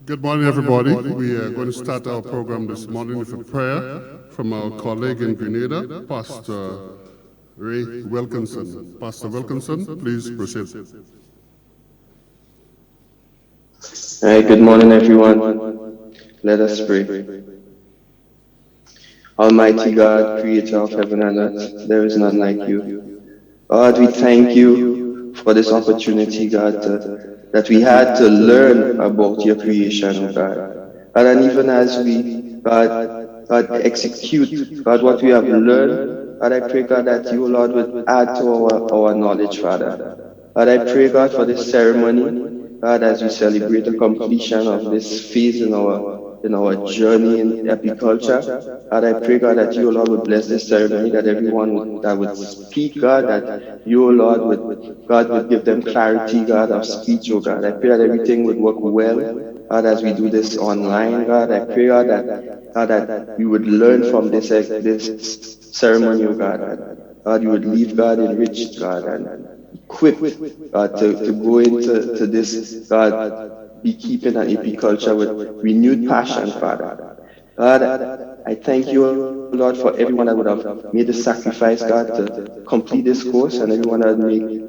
Good morning, everybody. We are going to start our program this morning with a prayer from our colleague in Grenada, Pastor Ray Wilkinson. Pastor Wilkinson, please proceed. All right, good morning, everyone. Let us pray. Almighty God, creator of heaven and earth, there is none like you. God, we thank you for this opportunity, God, that we had to learn about your creation, oh God. God, and even as we, God, execute, God, what we have learned, God, I pray, God, that you, Lord, would add to our knowledge, Father. God, I pray, God, for this ceremony, God, as we celebrate the completion of this phase in our journey in apiculture. God, I pray, God, that you, Lord, would bless this ceremony, that everyone that would speak, God, that you, Lord, would give them clarity, God, of speech, oh God. I pray that everything would work well, God, as we do this online, God. I pray, God, that we would learn from this ceremony, oh God. God, you would leave, God, enriched, God, and equipped, God, to go into this, God, beekeeping and apiculture with renewed passion, Father. God, I thank you, Lord, for everyone that would have made the sacrifice, God, to complete this course, and everyone that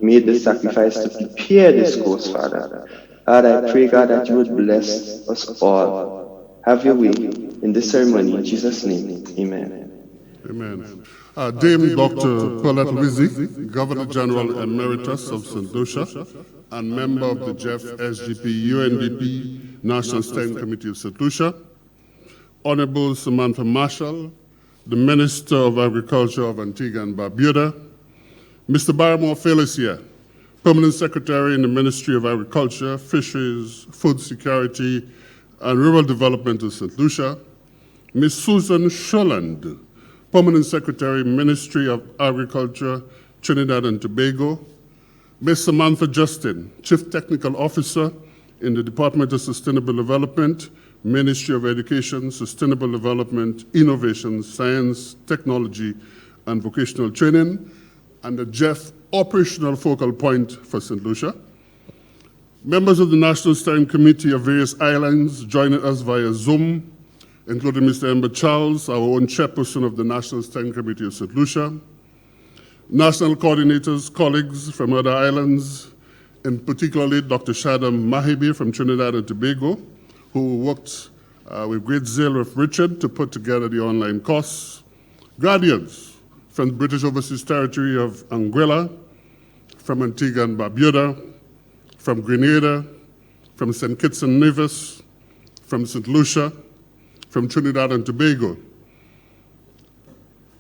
made the sacrifice to prepare this course, Father. God, I pray, God, that you would bless us all. Have your way in this ceremony. In Jesus' name, amen. Amen. Dame Dr. Paulette Wizzy, Governor General Emeritus of St. Lucia and member of the Jeff SGP UNDP National Steering Committee of St. Lucia. Honorable Samantha Marshall, the Minister of Agriculture of Antigua and Barbuda. Mr. Barrymore Felicia, Permanent Secretary in the Ministry of Agriculture, Fisheries, Food Security, and Rural Development of St. Lucia. Ms. Susan Sherland, Permanent Secretary, Ministry of Agriculture, Trinidad and Tobago. Ms. Samantha Justin, Chief Technical Officer in the Department of Sustainable Development, Ministry of Education, Sustainable Development, Innovation, Science, Technology, and Vocational Training, and the Jeff Operational Focal Point for St. Lucia. Members of the National Steering Committee of various islands joining us via Zoom, including Mr. Ember Charles, our own chairperson of the National Steering Committee of St. Lucia, national coordinators, colleagues from other islands, and particularly Dr. Shadam Mahibi from Trinidad and Tobago, who worked with great zeal with Richard to put together the online course, guardians from the British Overseas Territory of Anguilla, from Antigua and Barbuda, from Grenada, from St. Kitts and Nevis, from St. Lucia, from Trinidad and Tobago.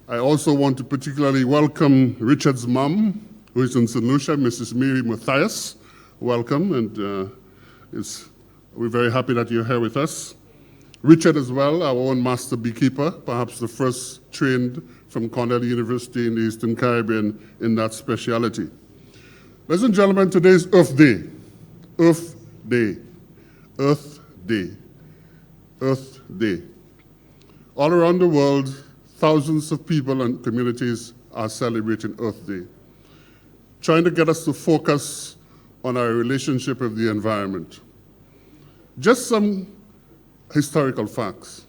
I also want to particularly welcome Richard's mom, who is in St. Lucia, Mrs. Mary Matthias. Welcome, and we're very happy that you're here with us. Richard as well, our own master beekeeper, perhaps the first trained from Cornell University in the Eastern Caribbean in that specialty. Ladies and gentlemen, today is Earth Day. Earth Day. Earth Day. Earth Day. All around the world, thousands of people and communities are celebrating Earth Day, trying to get us to focus on our relationship with the environment. Just some historical facts.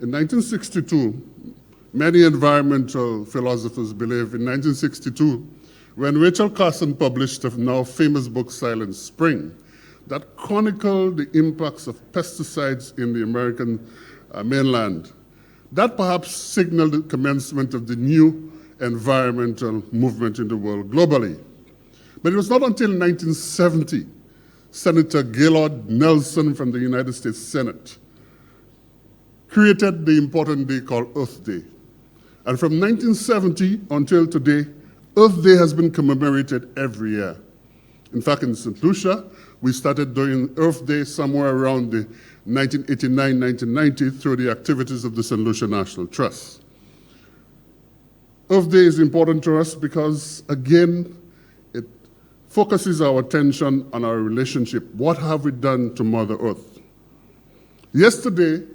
In 1962, many environmental philosophers believe in 1962, when Rachel Carson published the now famous book Silent Spring, that chronicled the impacts of pesticides in the American mainland. That perhaps signaled the commencement of the new environmental movement in the world globally. But it was not until 1970, Senator Gaylord Nelson from the United States Senate created the important day called Earth Day. And from 1970 until today, Earth Day has been commemorated every year. In fact, in St. Lucia, we started doing Earth Day somewhere around the 1989-1990 through the activities of the St. Lucia National Trust. Earth Day is important to us because, again, it focuses our attention on our relationship. What have we done to Mother Earth? Yesterday,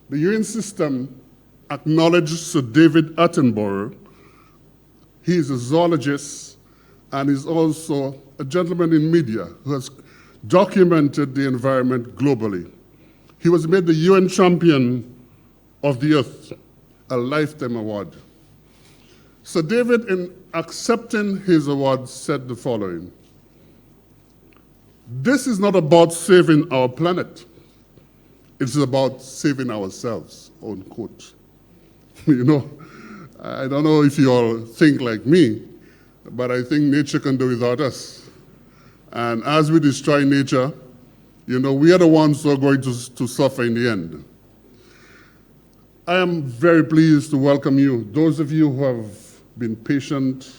the UN system acknowledged Sir David Attenborough. He is a zoologist and is also a gentleman in media who has documented the environment globally. He was made the UN Champion of the Earth, a lifetime award. Sir David, in accepting his award, said the following: "This is not about saving our planet. It's about saving ourselves," unquote. You know, I don't know if you all think like me, but I think nature can do without us. And as we destroy nature, you know, we are the ones who are going to suffer in the end. I am very pleased to welcome you, those of you who have been patient,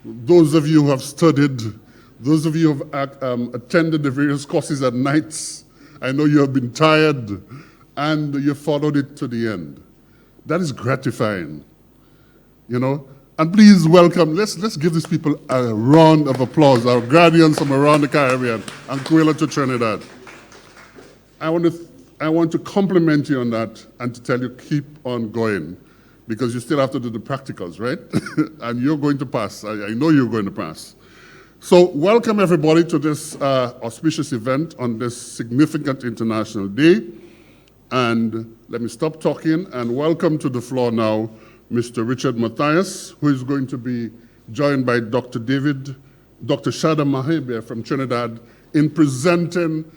those of you who have studied, those of you who have attended the various courses at nights. I know you have been tired, and you followed it to the end. That is gratifying, you know. And please welcome, let's give these people a round of applause, our guardians from around the Caribbean, and Anguilla to Trinidad. I want to compliment you on that and to tell you keep on going, because you still have to do the practicals, right? And you're going to pass. I know you're going to pass. So welcome everybody to this auspicious event on this significant International Day. And let me stop talking and welcome to the floor now Mr. Richard Matthias, who is going to be joined by Dr. Shada Mahebe from Trinidad in presenting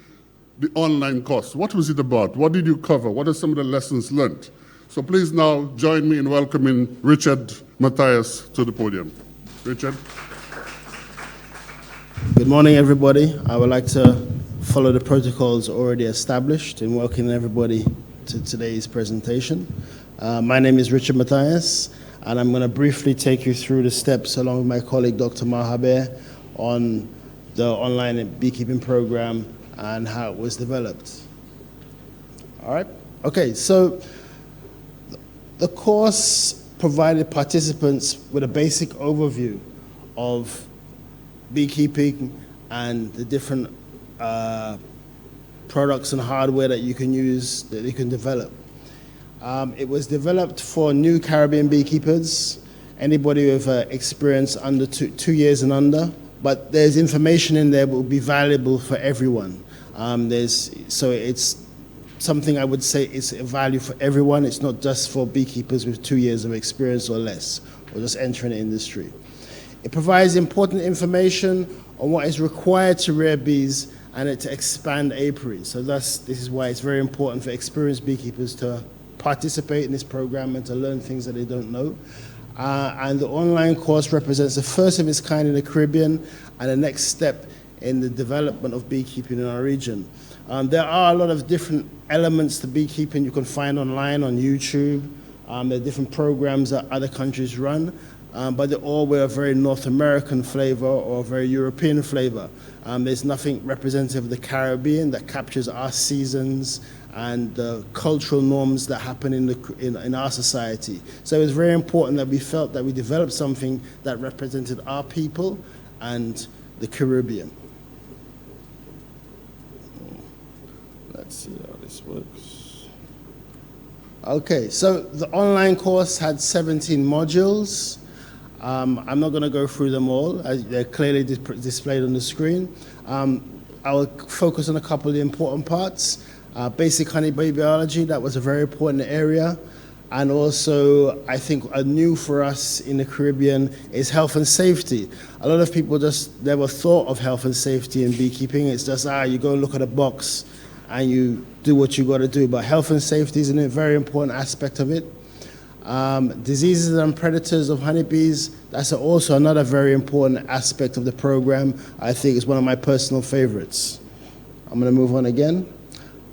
the online course. What was it about? What did you cover? What are some of the lessons learned? So please now join me in welcoming Richard Matthias to the podium. Richard. Good morning, everybody. I would like to follow the protocols already established in welcoming everybody to today's presentation. My name is Richard Matthias, and I'm going to briefly take you through the steps along with my colleague, Dr. Mahabe, on the online beekeeping program and how it was developed. All right? Okay, so the course provided participants with a basic overview of beekeeping and the different products and hardware that you can use, that you can develop. It was developed for new Caribbean beekeepers, anybody with experience under 2 years and under, but there's information in there that will be valuable for everyone. So it's something I would say is a value for everyone. It's not just for beekeepers with 2 years of experience or less, or just entering the industry. It provides important information on what is required to rear bees and to expand apiary. So this is why it's very important for experienced beekeepers to participate in this program and to learn things that they don't know. And the online course represents the first of its kind in the Caribbean and the next step in the development of beekeeping in our region. There are a lot of different elements to beekeeping you can find online on YouTube. There are different programs that other countries run, but they all wear a very North American flavor or a very European flavor. There's nothing representative of the Caribbean that captures our seasons and the cultural norms that happen in our society. So it was very important that we felt that we developed something that represented our people and the Caribbean. Let's see how this works. Okay, so the online course had 17 modules. I'm not going to go through them all, as they're clearly displayed on the screen. I will focus on a couple of the important parts. Basic honeybee biology, that was a very important area. And also, I think new for us in the Caribbean is health and safety. A lot of people just never thought of health and safety in beekeeping. It's just, you go and look at a box and you do what you got to do. But health and safety is a very important aspect of it. Diseases and predators of honeybees, that's also another very important aspect of the program. I think it's one of my personal favorites. I'm going to move on again.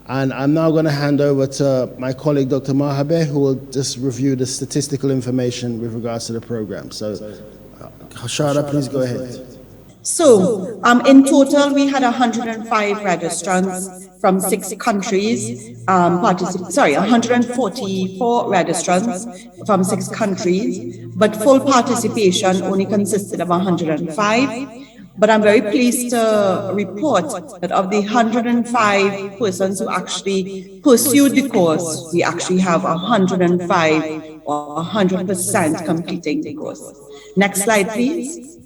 And I'm now going to hand over to my colleague, Dr. Mahabe, who will just review the statistical information with regards to the program. So, Shada, please go ahead. So, in total, we had 105 registrants from 6 countries, 144 registrants from 6 countries, but full participation only consisted of 105. But I'm very pleased to report that of the 105 persons who actually pursued the course, we actually have 105 or 100% completing the course. Next slide, please.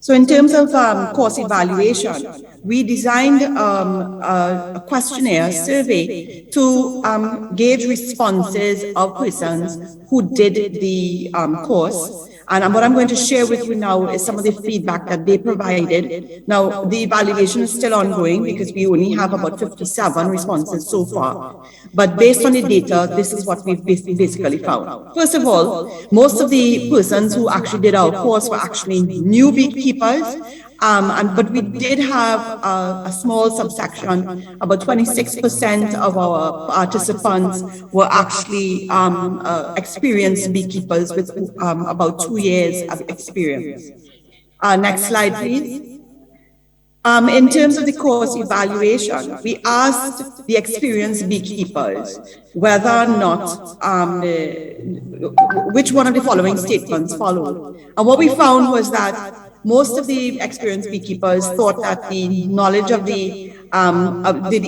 So in terms of course evaluation, we designed a questionnaire survey to gauge responses of persons who did the course. And what I'm going to share with you now is some of the feedback that they provided. Now, the evaluation is still ongoing because we only have about 57 responses so far. But based on the data, this is what we've basically found. First of all, most of the persons who actually did our course were actually new beekeepers. But we did have a small subsection, about 26% of our participants were actually experienced beekeepers with about 2 years of experience. Next slide, please. In terms of the course evaluation, we asked the experienced beekeepers whether or not which one of the following statements followed. And what we found was that most of the experienced beekeepers thought that the knowledge of the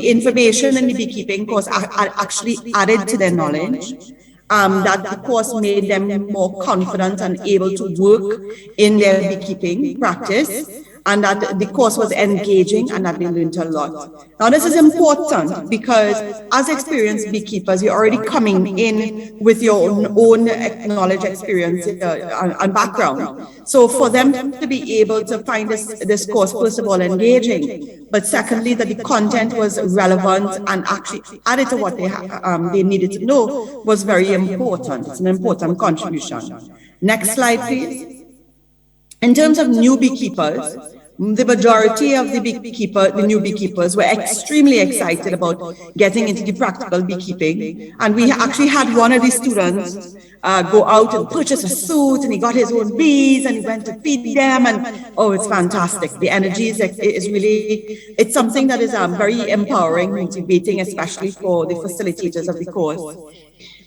information in the beekeeping course actually added to their knowledge. That the course made them more confident and able to work in their beekeeping practice, and that the course was engaging and that they learned a lot. Now, this is important because as experienced beekeepers, you're already coming in with your own knowledge, experience, and background. So for them to be able to find this course, first of all, engaging, but secondly, that the content was relevant and actually added to what they needed to know was very important. It's an important contribution. Next slide, please. In terms of new beekeepers, the majority of the new beekeepers were extremely excited about getting into the practical beekeeping. And we actually had one of the students go out and purchase a suit, and he got his own bees and he went to feed them. And oh, it's fantastic. The energy is really, it's something that is very empowering, motivating, especially for the facilitators of the course.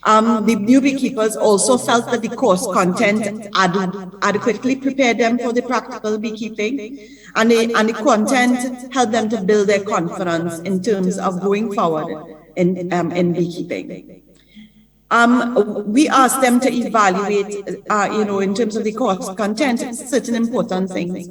The new beekeepers also felt that the course content adequately prepared them for the practical beekeeping, and the content helped them to build their confidence in terms of going forward in beekeeping. We asked them to evaluate, in terms of the course content, certain important things.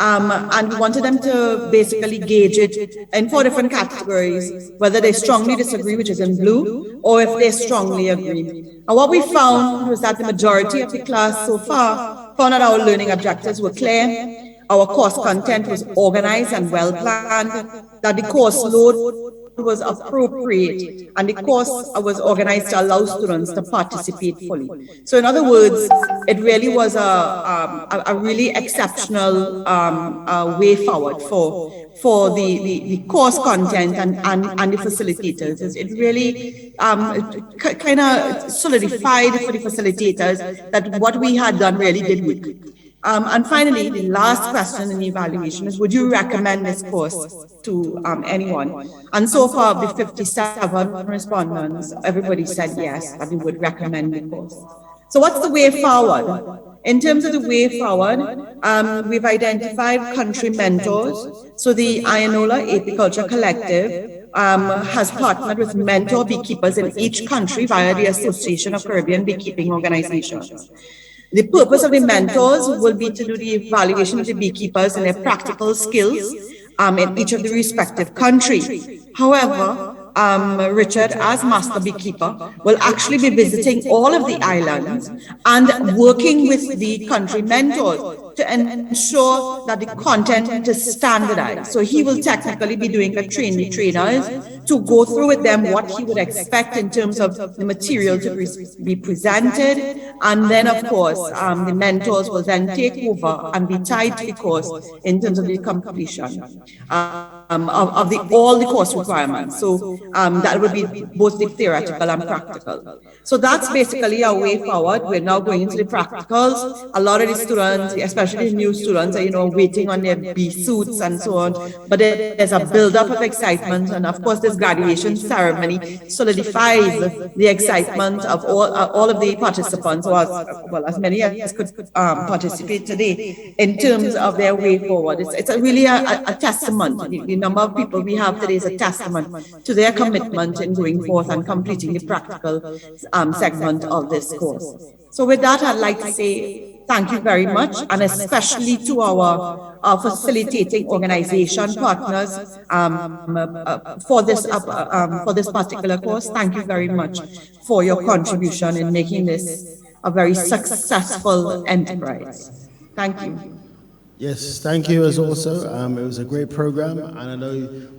And we wanted them to basically gauge it in 4 different categories, whether they strongly disagree, which is in blue, or if they strongly agree. And what we found was that the majority of the class so far found that our learning objectives were clear, our course content was organized and well planned, that the course load was appropriate, and the course was organized to allow students to participate fully. So in other words, it really was a really exceptional way forward for the course content and the facilitators. It really kind of solidified for the facilitators that what we had done really did work. And finally, the last question in the evaluation is, would you recommend this course to anyone? And so far, of the 57 respondents, everybody said yes, that they would recommend the course. So what's the way forward? In terms of the way forward, we've identified country mentors. So the Iyanola Apiculture Collective has partnered with mentor beekeepers in each country via the Association of Caribbean Beekeeping Organizations. The purpose of the mentors will be to do the evaluation of the beekeepers and their practical skills in each of the respective countries. However, Richard, as master beekeeper, will actually be visiting all of the islands and working with the country mentors to ensure that the content is standardized. So he will technically be doing a training trainers to go through with them what he would expect in terms of the material to be presented. And then, of course, the mentors will then take over and be tied to the course in terms of the completion of all the course requirements. So that would be both the theoretical and practical. So that's basically our way forward. We're now going into the practicals. A lot of the students, especially the new students, are waiting on their bee suits and so on. But there's a build-up of excitement, and of course, this graduation ceremony solidifies the excitement of all of the participants, or as many as could participate today, in terms of their way forward. It's really a testament. The number of people we have today is a testament to their commitment in going forth and completing the practical segment of this course. So with that, I'd like to say thank you very much, and especially to our facilitating organization partners for this particular course. Thank you very much for your contribution in making this a very successful enterprise. Thank you. Yes, thank you as also. It was a great program, and I know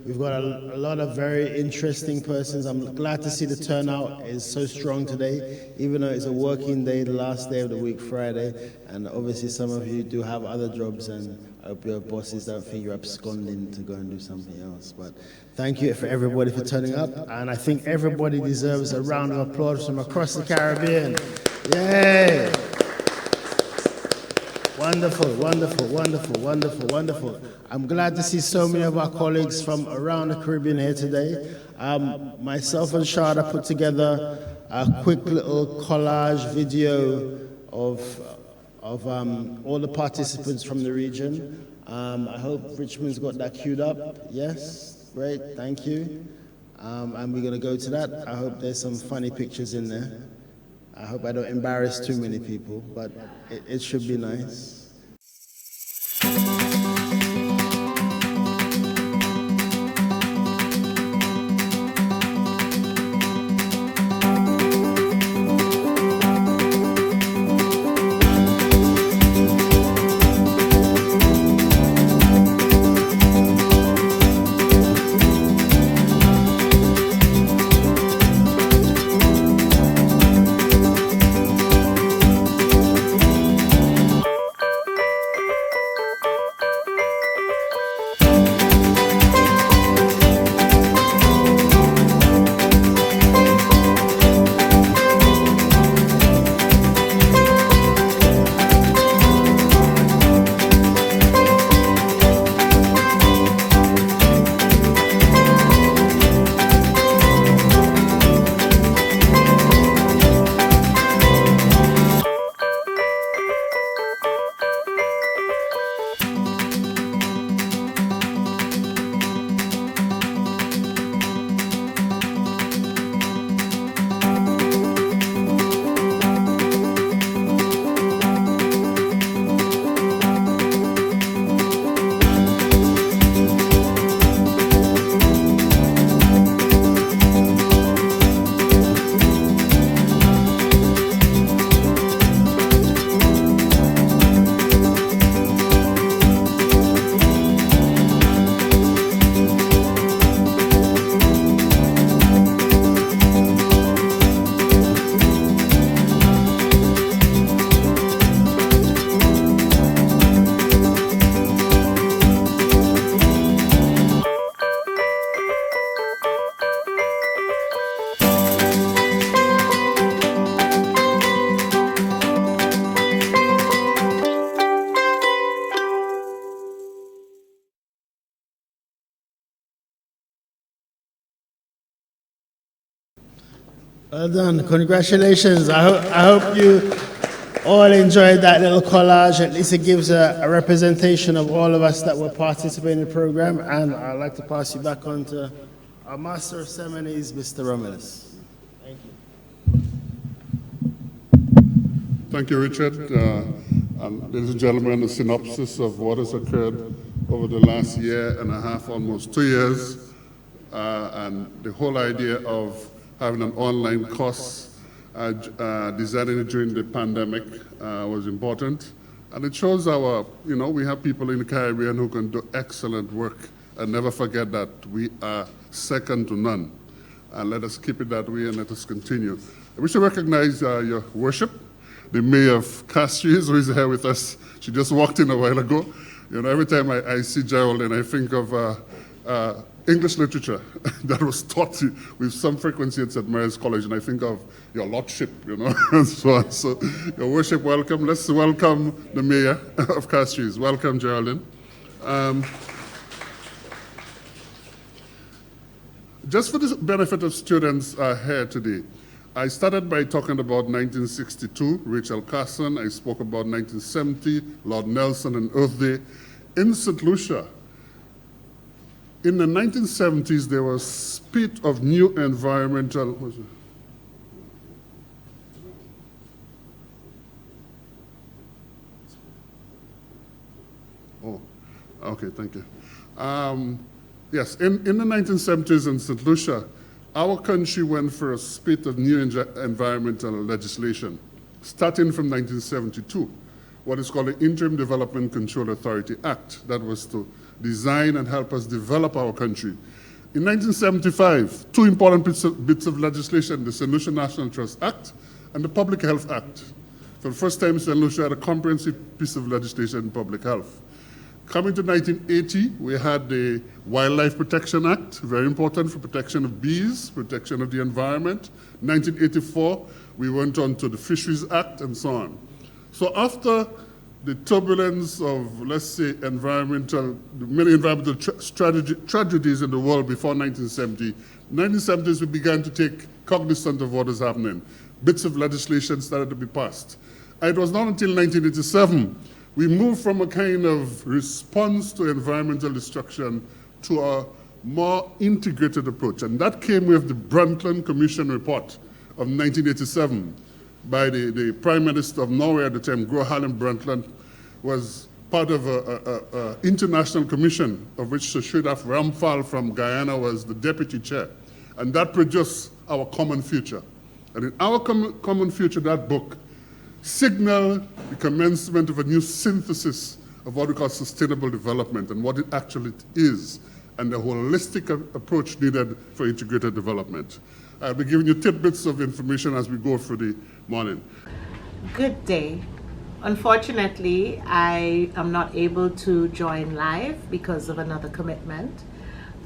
we've got a lot of very interesting persons. I'm glad to see the turnout is so strong today, even though it's a working day, the last day of the week, Friday, and obviously some of you do have other jobs, and I hope your bosses don't think you're absconding to go and do something else. But thank you for everybody for turning up, and I think everybody deserves a round of applause from across the Caribbean. Yay! Wonderful, wonderful, wonderful, wonderful, wonderful. I'm glad to see so many of our colleagues from around the Caribbean here today. Myself and Shada put together a quick little collage video of all the participants from the region. I hope Richmond's got that queued up. Yes, great, thank you. And we're gonna go to that. I hope there's some funny pictures in there. I hope I don't embarrass too many people, but it should be nice. Well done, congratulations. I hope you all enjoyed that little collage. At least it gives a representation of all of us that were participating in the program. And I'd like to pass you back on to our Master of Ceremonies, Mr. Romulus. Thank you. Thank you, Richard. And ladies and gentlemen, a synopsis of what has occurred over the last year and a half, almost 2 years. And the whole idea of having an online course, designing it during the pandemic was important. And it shows we have people in the Caribbean who can do excellent work, and never forget that we are second to none. And let us keep it that way, and let us continue. I wish to recognize your worship, the Mayor of Castries, who is here with us. She just walked in a while ago. Every time I see Geraldine, I think of English literature that was taught with some frequency at St. Mary's College, and I think of your lordship, and so on. So, your worship, welcome. Let's welcome the Mayor of Castries. Welcome, Geraldine. Just for the benefit of students here today, I started by talking about 1962, Rachel Carson. I spoke about 1970, Lord Nelson and Earth Day. In St. Lucia, in the 1970s, there was spate of new environmental. Okay, thank you. Yes, in the 1970s in St. Lucia, our country went for a spate of new environmental legislation, starting from 1972, what is called the Interim Development Control Authority Act, that was to design and help us develop our country. In 1975, two important bits of legislation, the St. Lucia National Trust Act and the Public Health Act. For the first time, St. Lucia had a comprehensive piece of legislation in public health. Coming to 1980, we had the Wildlife Protection Act, very important for protection of bees, protection of the environment. 1984, we went on to the Fisheries Act and so on. So after the turbulence of, let's say, many environmental tragedies in the world before 1970, 1970s we began to take cognizance of what was happening. Bits of legislation started to be passed. And it was not until 1987 we moved from a kind of response to environmental destruction to a more integrated approach. And that came with the Brundtland Commission report of 1987 by the Prime Minister of Norway at the time, Gro Harlem Brundtland, was part of an international commission of which Sir Sridhar Ramphal from Guyana was the deputy chair. And that produced our common future. And in our common future, that book signaled the commencement of a new synthesis of what we call sustainable development and what it actually is, and the holistic approach needed for integrated development. I'll be giving you tidbits of information as we go through the morning. Good day. Unfortunately, I am not able to join live because of another commitment,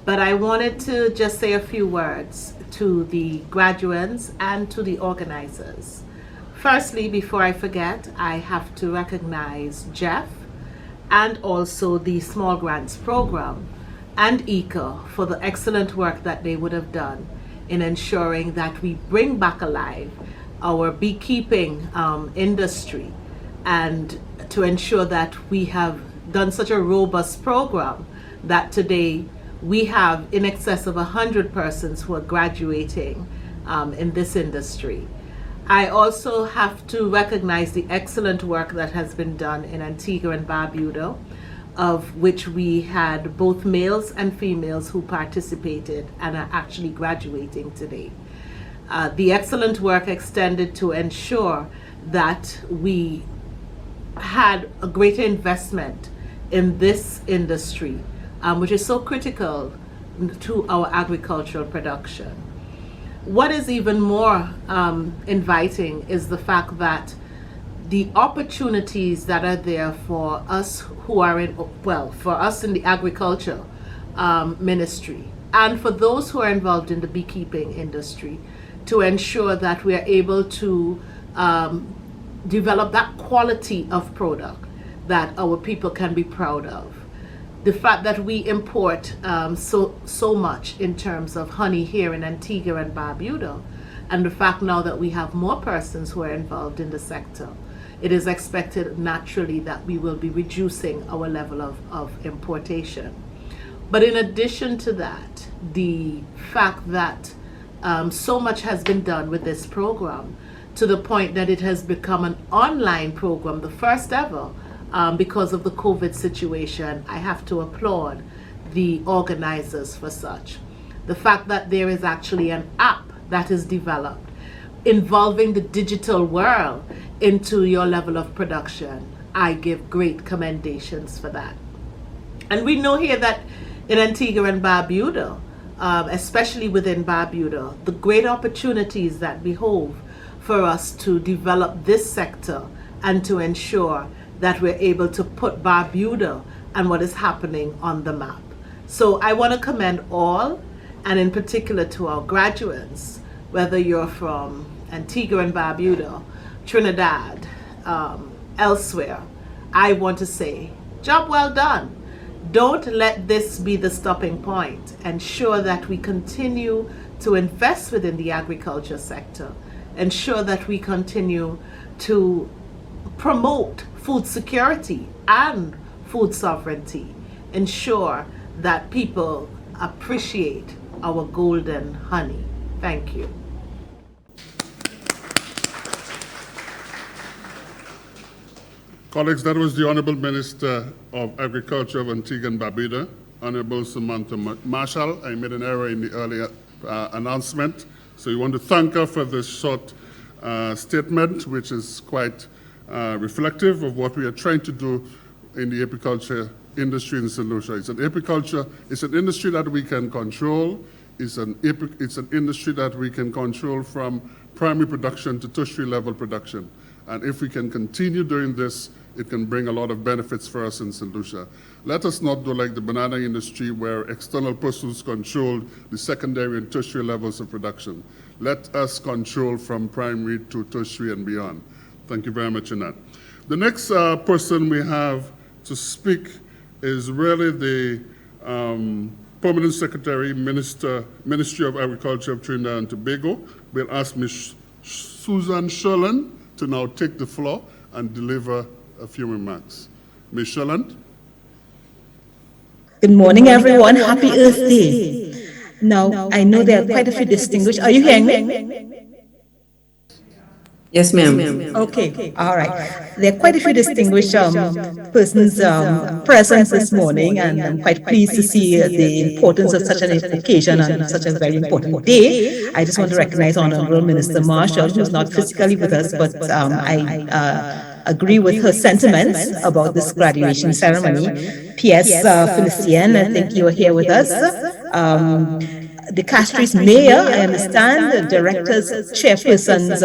but I wanted to just say a few words to the graduates and to the organizers. Firstly, before I forget, I have to recognize Jeff and also the Small Grants Program and ECA for the excellent work that they would have done in ensuring that we bring back alive our beekeeping industry, and to ensure that we have done such a robust program that today we have in excess of 100 persons who are graduating in this industry. I also have to recognize the excellent work that has been done in Antigua and Barbuda, of which we had both males and females who participated and are actually graduating today. The excellent work extended to ensure that we had a greater investment in this industry, which is so critical to our agricultural production. What is even more inviting is the fact that the opportunities that are there for us who are for us in the agriculture ministry, and for those who are involved in the beekeeping industry, to ensure that we are able to develop that quality of product that our people can be proud of. The fact that we import so much in terms of honey here in Antigua and Barbuda, and the fact now that we have more persons who are involved in the sector, it is expected naturally that we will be reducing our level of importation. But in addition to that, the fact that so much has been done with this program, to the point that it has become an online program, the first ever, because of the COVID situation. I have to applaud the organizers for such. The fact that there is actually an app that is developed involving the digital world into your level of production, I give great commendations for that. And we know here that in Antigua and Barbuda, especially within Barbuda, the great opportunities that we hold for us to develop this sector and to ensure that we're able to put Barbuda and what is happening on the map. So I want to commend all, and in particular to our graduates, whether you're from Antigua and Barbuda, Trinidad, elsewhere, I want to say, job well done. Don't let this be the stopping point. Ensure that we continue to invest within the agriculture sector. Ensure that we continue to promote food security and food sovereignty. Ensure that people appreciate our golden honey. Thank you. Colleagues, that was the Honorable Minister of Agriculture of Antigua and Barbuda, Honorable Samantha Marshall. I made an error in the earlier announcement, so we want to thank her for this short statement, which is quite reflective of what we are trying to do in the apiculture industry in St. Lucia. It's an industry that we can control. It's an industry that we can control from primary production to tertiary level production. And if we can continue doing this, it can bring a lot of benefits for us in St. Lucia. Let us not do like the banana industry where external persons control the secondary and tertiary levels of production. Let us control from primary to tertiary and beyond. Thank you very much, Annette. The next person we have to speak is really the Permanent Secretary, Ministry of Agriculture of Trinidad and Tobago. We'll ask Ms. Susan Sherland to now take the floor and deliver a few remarks. Ms. Sherland. Good morning, everyone. Happy Earth Day. Now, I know there are quite a few distinguished. Are you hearing me? Yes, ma'am. Okay, all right. There are quite a few distinguished persons present this morning, and I'm quite pleased to see the importance of such an occasion on such a very important day. I just want to recognize Honorable Minister Marshall, who's not physically with us, but I agree with her sentiments about this graduation ceremony. P.S. Felician, I think you are here with us. The Castries mayor, I understand, the directors, chairpersons,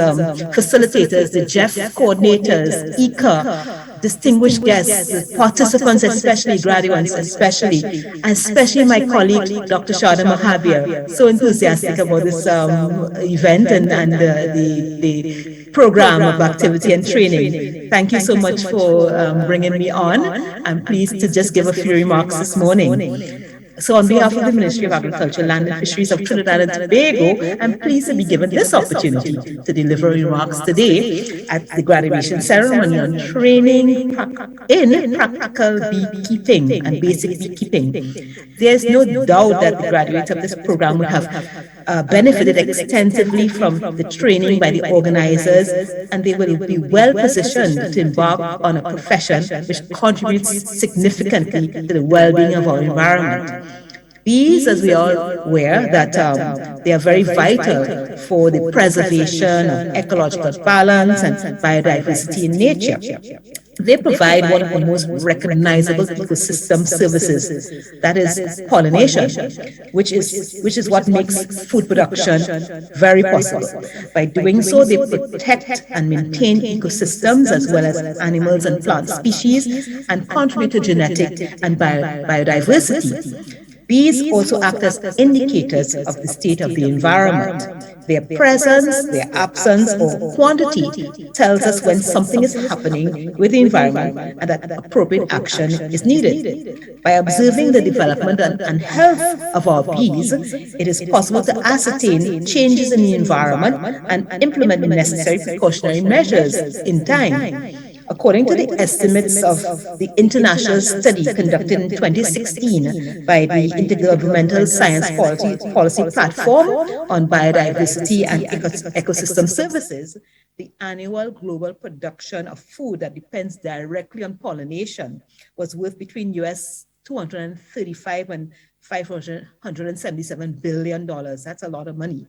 facilitators, the JEF coordinators, ECA, distinguished guests, participants, especially graduates, especially my colleague, Dr. Shada Mahabir, so enthusiastic about this event and the program of activity and training. Thank you so much for bringing me on. I'm pleased to just give a few remarks this morning. So on behalf of the Ministry of Agriculture, Land and Fisheries of Trinidad and Tobago, I'm pleased to be given this opportunity to deliver remarks today at the graduation ceremony on training in practical beekeeping and basic beekeeping. There's no doubt that the graduates of this program would have benefited extensively from the training by the organizers, and they will be well positioned to embark on a profession which contributes significantly to the well-being of our environment. Bees, as we all aware, that they are very vital for the preservation of ecological balance and biodiversity in nature. They provide one of the most recognizable ecosystem services, that is pollination, which is what makes food production very possible. By doing so, they protect and maintain ecosystems as well as animals and plant species and contribute to genetic and biodiversity. Bees also act as indicators of the state of the environment. Their presence, their absence, or quantity tells us when something is happening with the environment and that appropriate action is needed. By observing the development and health of our bees, it is possible to ascertain changes in the environment and implement the necessary precautionary measures in time. According to the estimates of the international study conducted in 2016 by the Intergovernmental Science Policy Platform on Biodiversity and Ecosystem Services, the annual global production of food that depends directly on pollination was worth between US $235 and $577 billion. That's a lot of money.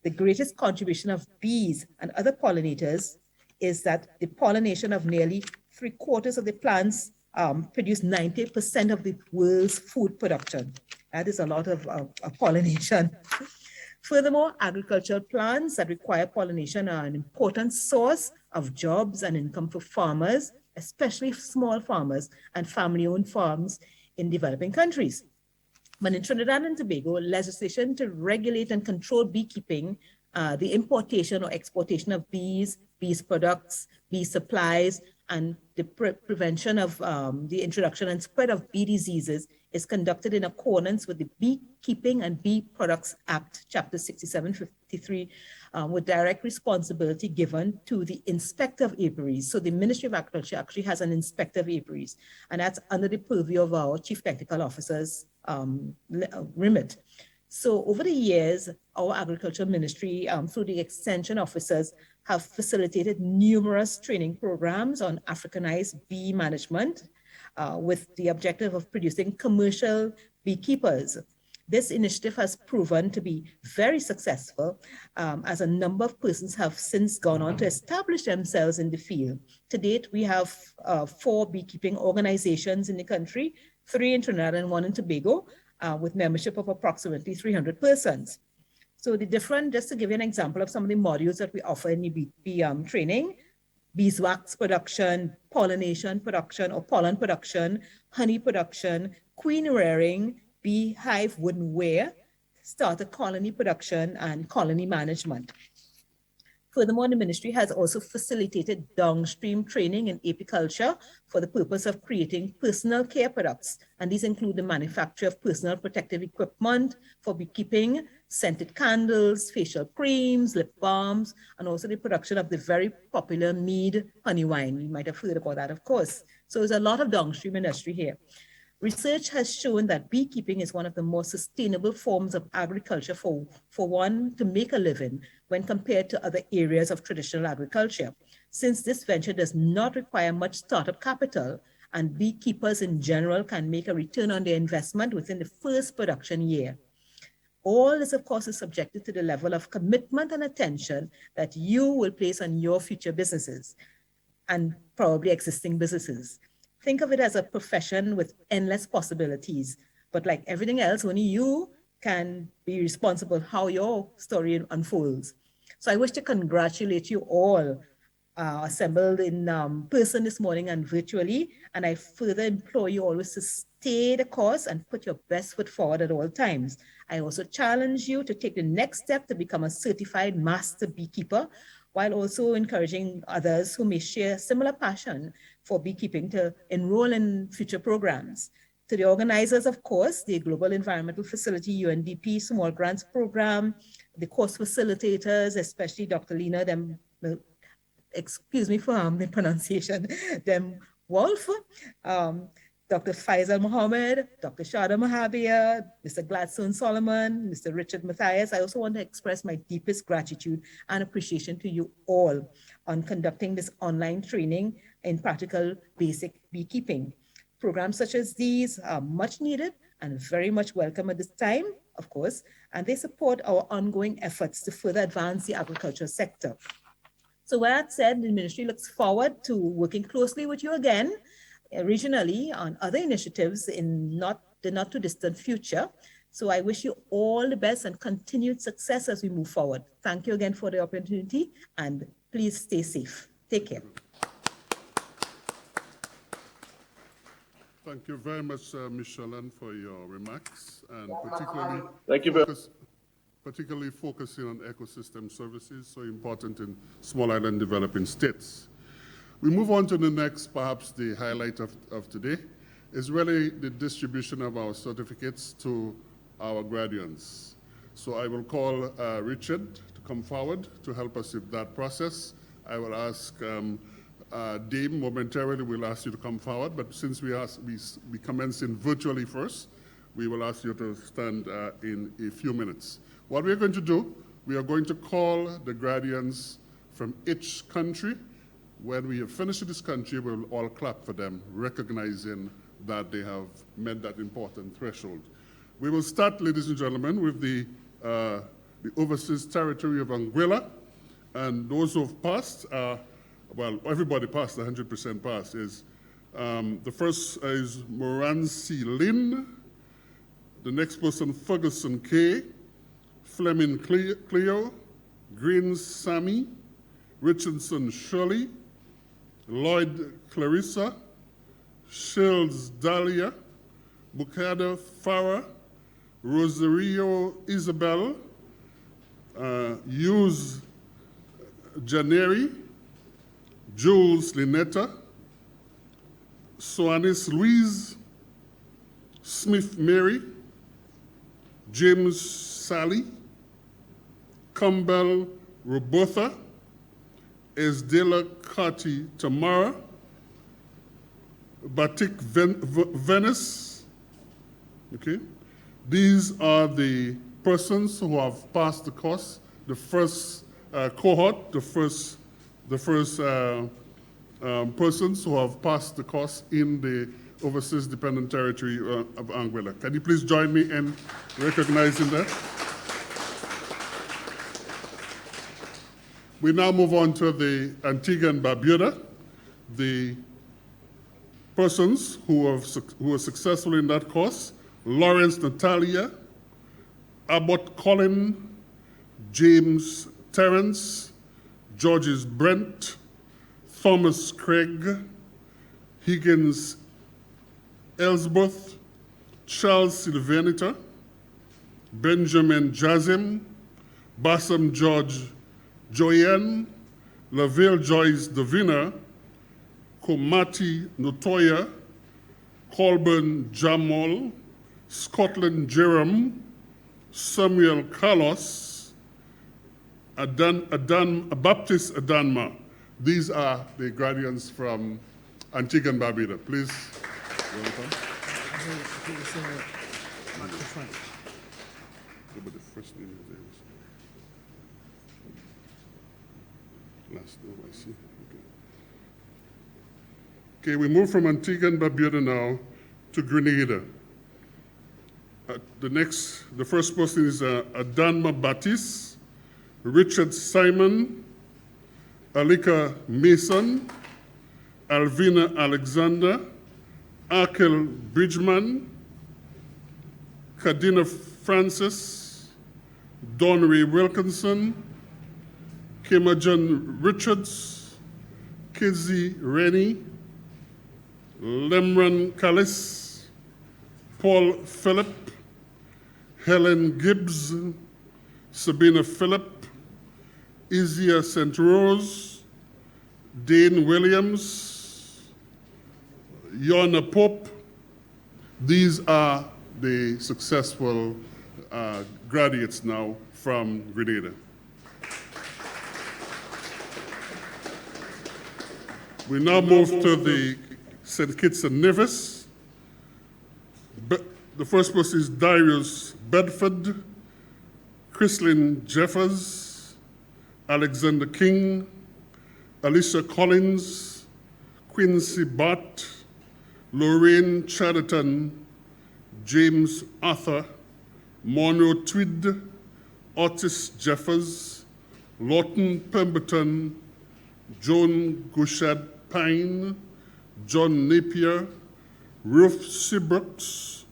The greatest contribution of bees and other pollinators is that the pollination of nearly 3/4 of the plants produce 90% of the world's food production. That is a lot of pollination. Furthermore, agricultural plants that require pollination are an important source of jobs and income for farmers, especially small farmers and family-owned farms in developing countries. But in Trinidad and Tobago, legislation to regulate and control beekeeping, the importation or exportation of bees products, bee supplies, and the prevention of the introduction and spread of bee diseases is conducted in accordance with the Beekeeping and Bee Products Act, Chapter 6753, with direct responsibility given to the Inspector of Apiaries. So the Ministry of Agriculture actually has an Inspector of Apiaries, and that's under the purview of our Chief Technical Officer's remit. So over the years, our agriculture ministry, through the extension officers, have facilitated numerous training programs on Africanized bee management with the objective of producing commercial beekeepers. This initiative has proven to be very successful as a number of persons have since gone on to establish themselves in the field. To date, we have 4 beekeeping organizations in the country, 3 in Trinidad and 1 in Tobago, with membership of approximately 300 persons. So the different, just to give you an example of some of the modules that we offer in the bee training, beeswax production, pollination production or pollen production, honey production, queen rearing, beehive woodenware, starter colony production, and colony management. Furthermore, the ministry has also facilitated downstream training in apiculture for the purpose of creating personal care products. And these include the manufacture of personal protective equipment for beekeeping, scented candles, facial creams, lip balms, and also the production of the very popular mead honey wine. You might have heard about that, of course. So there's a lot of downstream industry here. Research has shown that beekeeping is one of the more sustainable forms of agriculture for one to make a living when compared to other areas of traditional agriculture. Since this venture does not require much startup capital, and beekeepers in general can make a return on their investment within the first production year. All this, of course, is subjected to the level of commitment and attention that you will place on your future businesses and probably existing businesses. Think of it as a profession with endless possibilities. But like everything else, only you can be responsible how your story unfolds. So I wish to congratulate you all assembled in person this morning and virtually. And I further implore you always to stay the course and put your best foot forward at all times. I also challenge you to take the next step to become a certified master beekeeper, while also encouraging others who may share similar passion for beekeeping to enroll in future programs. To the organizers, of course, the Global Environmental Facility, UNDP Small Grants Program, the course facilitators, especially Dr. Lena, excuse me for the pronunciation, Wolf, Dr. Faisal Mohammed, Dr. Shada Mahabir, Mr. Gladstone Solomon, Mr. Richard Matthias. I also want to express my deepest gratitude and appreciation to you all on conducting this online training in practical basic beekeeping. Programs such as these are much needed and very much welcome at this time, of course, and they support our ongoing efforts to further advance the agriculture sector. So with that said, the ministry looks forward to working closely with you again regionally on other initiatives in the not too distant future. So I wish you all the best and continued success as we move forward. Thank you again for the opportunity, and please stay safe. Take care. Thank you very much, Ms. Shalon, for your remarks, and particularly focusing on ecosystem services, so important in small island developing states. We move on to the next, perhaps the highlight of today, is really the distribution of our certificates to our graduates. So I will call Richard to come forward to help us with that process. I will ask Dame momentarily, we'll ask you to come forward, but since we commencing virtually first, we will ask you to stand in a few minutes. What we're going to do, we are going to call the graduates from each country. When we have finished this country, we'll all clap for them, recognizing that they have met that important threshold. We will start, ladies and gentlemen, with the overseas territory of Anguilla, and those who have passed, well, everybody passed, 100% passed, the first is Morancy Lynn, the next person, Ferguson K, Fleming Cleo, Green Sammy, Richardson Shirley, Lloyd Clarissa, Shields Dahlia, Bukada Farah, Rosario Isabel, Hughes Janeri, Jules Linetta, Soanis Louise, Smith Mary, James Sally, Campbell Roberta, Esdela Kati Tamara, Batik Venice. Okay, these are the persons who have passed the course, the first cohort, the first persons who have passed the course in the Overseas Dependent Territory of Anguilla. Can you please join me in recognizing that? We now move on to the Antigua and Barbuda. The persons who were successful in that course: Lawrence Natalia, Abbott Colin, James Terrence, Georges Brent, Thomas Craig, Higgins Ellsworth, Charles Sylvanita, Benjamin Jazim, Bassam George Joyen, Lavelle Joyce Davina, Komati Notoya, Colburn Jamal, Scotland Jerome, Samuel Carlos, Baptist Adanma. These are the graduates from Antigua and Barbuda. Please, welcome. But the first name is there. Last name, I see. Okay, we move from Antigua and Barbuda now to Grenada. The first person is Adanma Baptiste, Richard Simon, Alika Mason, Alvina Alexander, Akel Bridgman, Kadina Francis, Donry Wilkinson, Kimajan Richards, Kizzy Rennie, Lemron Callis, Paul Phillip, Helen Gibbs, Sabina Phillip, Izia St. Rose, Dane Williams, Yona Pope. These are the successful graduates now from Grenada. We now move to the St. Kitts and Nevis. The first person is Darius Bedford, Chrislyn Jeffers, Alexander King, Alicia Collins, Quincy Bott, Lorraine Chatterton, James Arthur, Monroe Tweed, Otis Jeffers, Lawton Pemberton, Joan Gouchard Pine, John Napier, Ruth Seabrooks,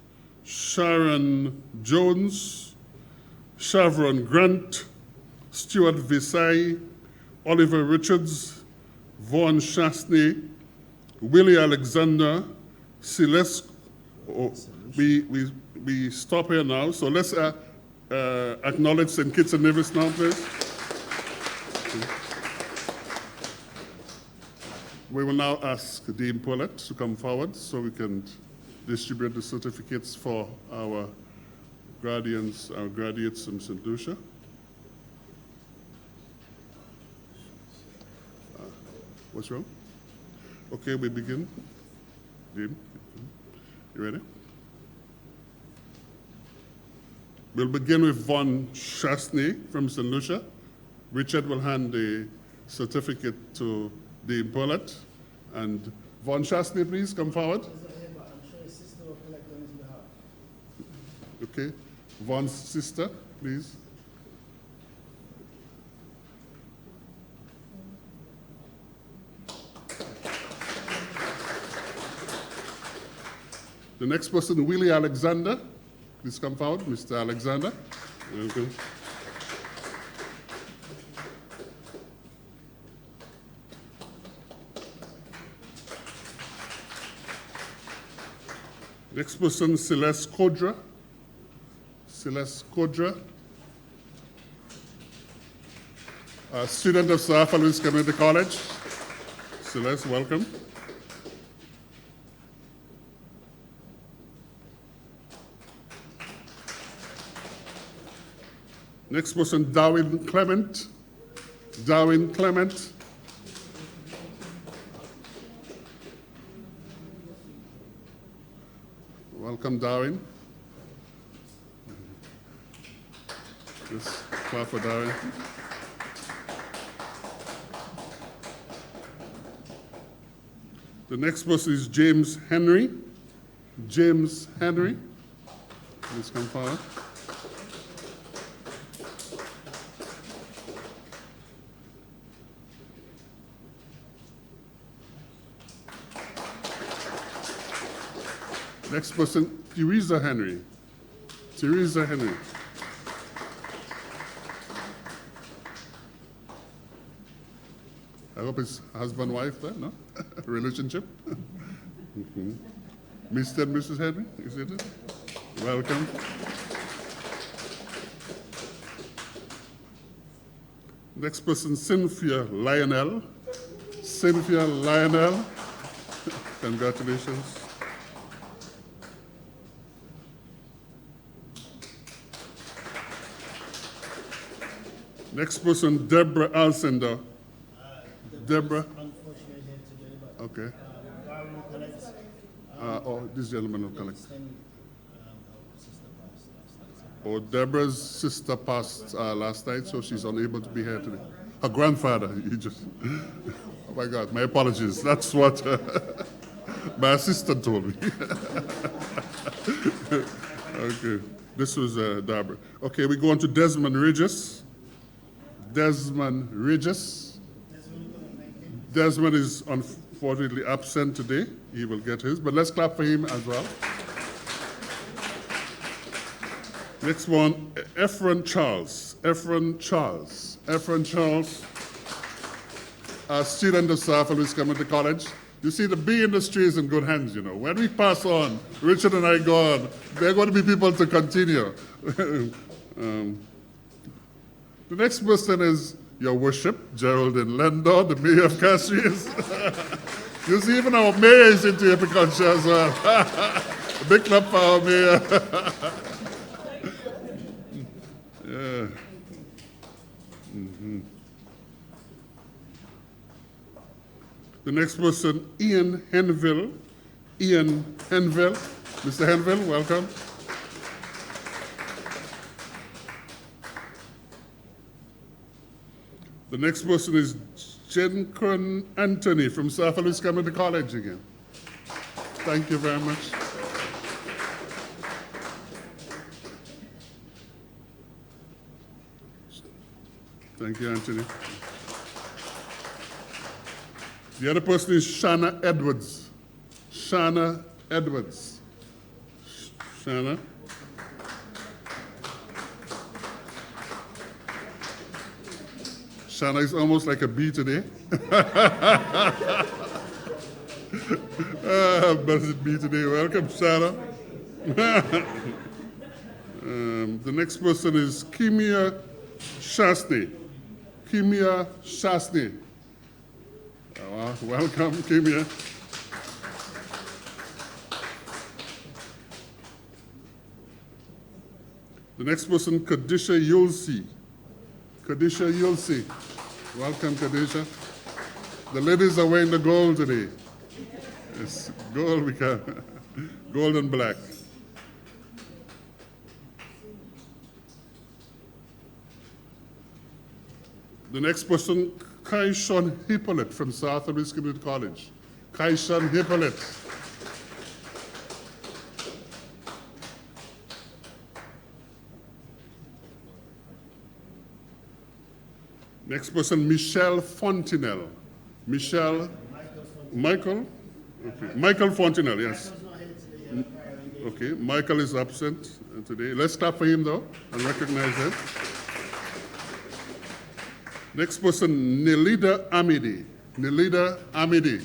Sharon Jones, Shavron Grant, Stuart Visay, Oliver Richards, Vaughn Chasney, Willie Alexander, Celeste. We stop here now, so let's acknowledge St. Kitts and Nevis now, please. We will now ask Dean Paulette to come forward so we can distribute the certificates for our graduates from St. Lucia. What's wrong? Okay, we begin. Dean, you ready? We'll begin with Vaughn Chasney from St. Lucia. Richard will hand the certificate to Dean Paulette. And Vaughn Chasney, please come forward. Okay. Vaughn's sister, please. The next person, Willie Alexander. Please come forward, Mr. Alexander. Welcome. Next person, Celeste Kodra. Celeste Kodra, a student of Sir Arthur Lewis Community College. Celeste, welcome. Next person, Darwin Clement. Darwin Clement. Welcome, Darwin. Just clap for Darren. The next person is James Henry. James Henry, please come forward. Next person, Teresa Henry. Teresa Henry. I hope it's husband-wife there, no? Relationship? Mm-hmm. Mr. and Mrs. Henry, is it? Welcome. Next person, Cynthia Lionel. Cynthia Lionel. Congratulations. Next person, Deborah Alcindor. Deborah. Okay. Oh, this gentleman will collect. Oh, Deborah's sister passed last night, so she's unable to be here today. Her grandfather, he just, oh my God, my apologies. That's what my assistant told me. Okay, this was Deborah. Okay, we go on to Desmond Regis. Desmond Regis. Desmond is unfortunately absent today. He will get his, but let's clap for him as well. Next one, Ephraim Charles. Ephraim Charles. Ephraim Charles, a student of South Louis Community College. You see, the bee industry is in good hands, you know. When we pass on, Richard and I go on, there are going to be people to continue. The next person is Your Worship, Geraldine Lendor, the Mayor of Castries. You see, even our mayor is into apiculture as well. A big clap for our mayor. Yeah. Mm-hmm. The next person, Ian Henville. Ian Henville. Mr. Henville, welcome. The next person is Jenkron Anthony from South Louis Community College again. Thank you very much. Thank you, Anthony. The other person is Shanna Edwards. Shanna Edwards. Shanna. Shanna is almost like a bee today. Blessed be today. Welcome, Shanna. The next person is Kimia Shastny. Kimia Shastny. Welcome, Kimia. The next person, Kadisha Yulsi. Kadisha Yulsi. Welcome, Kadisha. The ladies are wearing the gold today. It's gold, gold and black. The next person, Kaishon Hippolyte from South Louis Community College. Kaishon Hippolyte. Next person, Michelle Fontenelle. Michael? Okay. Michael Fontenelle, yes. Okay, Michael is absent today. Let's clap for him though and recognize him. Next person, Nelida Amidi. Nelida Amidi.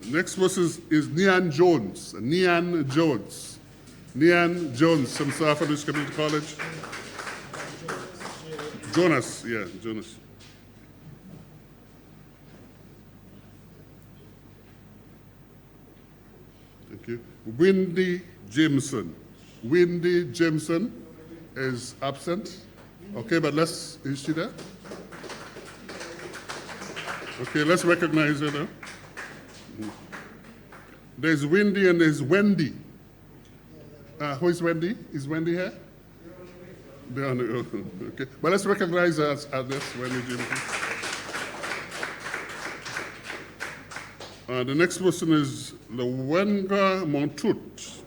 Next person is Nian Jones. Nian Jones. Nian Jones from South Louis Community College. Jonas, yeah, Jonas. Thank you. Wendy Jameson. Wendy Jameson is absent. Okay, but is she there? Okay, let's recognize her now. There's Wendy and there's Wendy. Who is Wendy? Is Wendy here? They're on the, okay. But let's recognize her as this Wendy Jim. The next person is Lwenga Montut.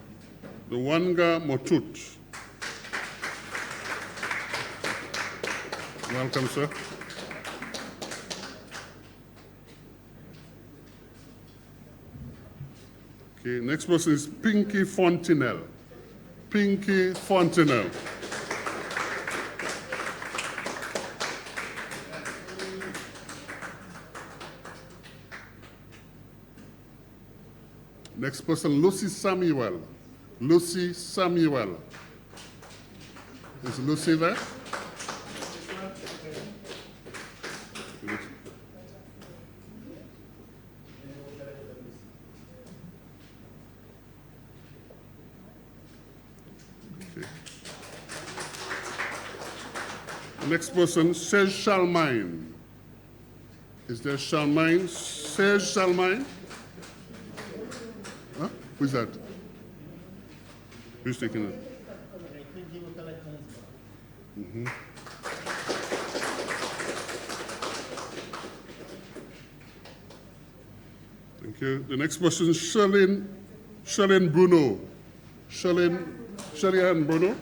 Lwenga Montut. Welcome, sir. Okay, next person is Pinky Fontenelle. Pinky Fontenelle. Next person, Lucy Samuel. Lucy Samuel. Is Lucy there? Next person, Serge Charlemagne. Is there Charlemagne? Serge Charlemagne? Huh? Who's that? Who's taking it? Thank you. The next person is Charlene Bruno. Charlene Bruno.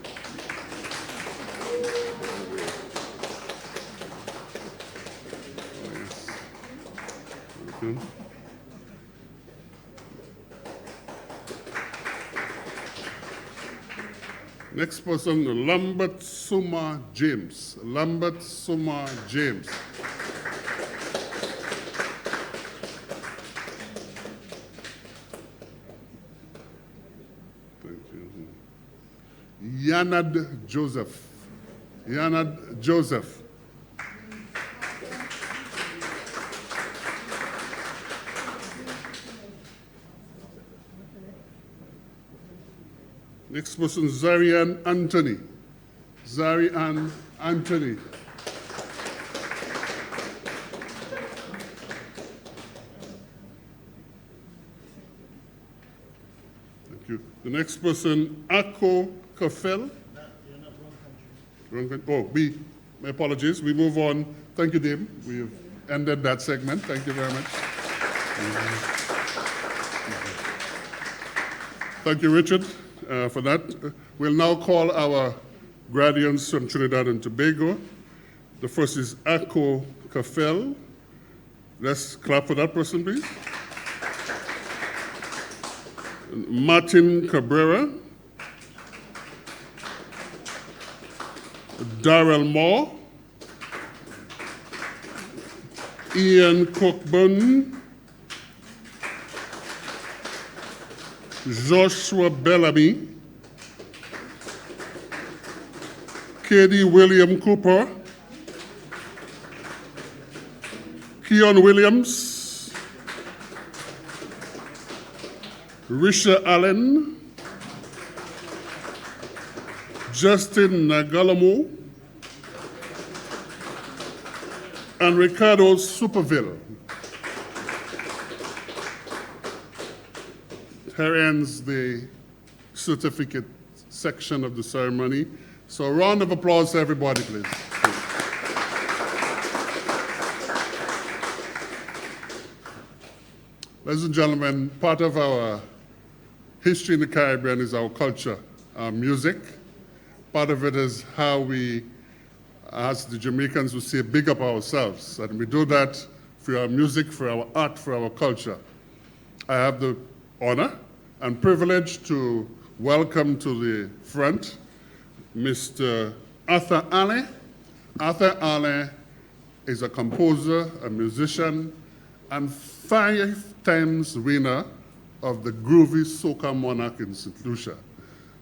Next person, Lambert Suma James. Lambert Suma James. Thank you. Yanad Joseph. Yanad Joseph. Next person, Zarian Anthony. Zarian Anthony. Thank you. The next person, Akko Kafel. Wrong country. Oh, B. My apologies. We move on. Thank you, Dave. We have ended that segment. Thank you very much. Thank you, Richard. For that. We'll now call our graduates from Trinidad and Tobago. The first is Akko Kafel. Let's clap for that person, please. Martin Cabrera. Darrell Moore. Ian Cockburn. Joshua Bellamy, Katie William Cooper, Keon Williams, Risha Allen, Justin Nagalamo, and Ricardo Superville. Here ends the certificate section of the ceremony. So a round of applause to everybody, please. Ladies and gentlemen, part of our history in the Caribbean is our culture, our music. Part of it is how we, as the Jamaicans would say, big up ourselves. And we do that through our music, for our art, for our culture. I have the honor and privilege to welcome to the front Mr. Arthur Alley. Arthur Alley is a composer, a musician, and 5 times winner of the Groovy Soca Monarch in St. Lucia.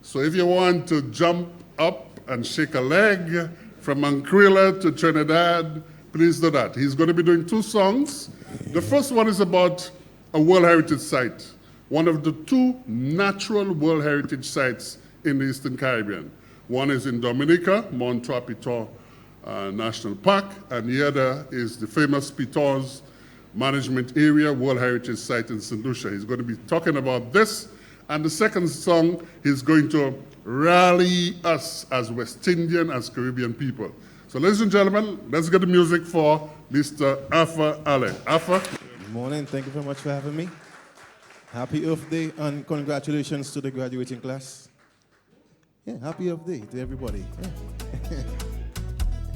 So if you want to jump up and shake a leg from Ancrilla to Trinidad, please do that. He's going to be doing 2 songs. The first one is about a World Heritage Site, one of the 2 natural World Heritage Sites in the Eastern Caribbean. One is in Dominica, Mont Trois Pitons National Park, and the other is the famous Pitons Management Area, World Heritage Site in St. Lucia. He's going to be talking about this. And the second song, he's going to rally us as West Indian, as Caribbean people. So ladies and gentlemen, let's get the music for Mr. Afa Ale. Afa. Good morning. Thank you very much for having me. Happy Earth Day and congratulations to the graduating class. Yeah, happy Earth Day to everybody. Yeah.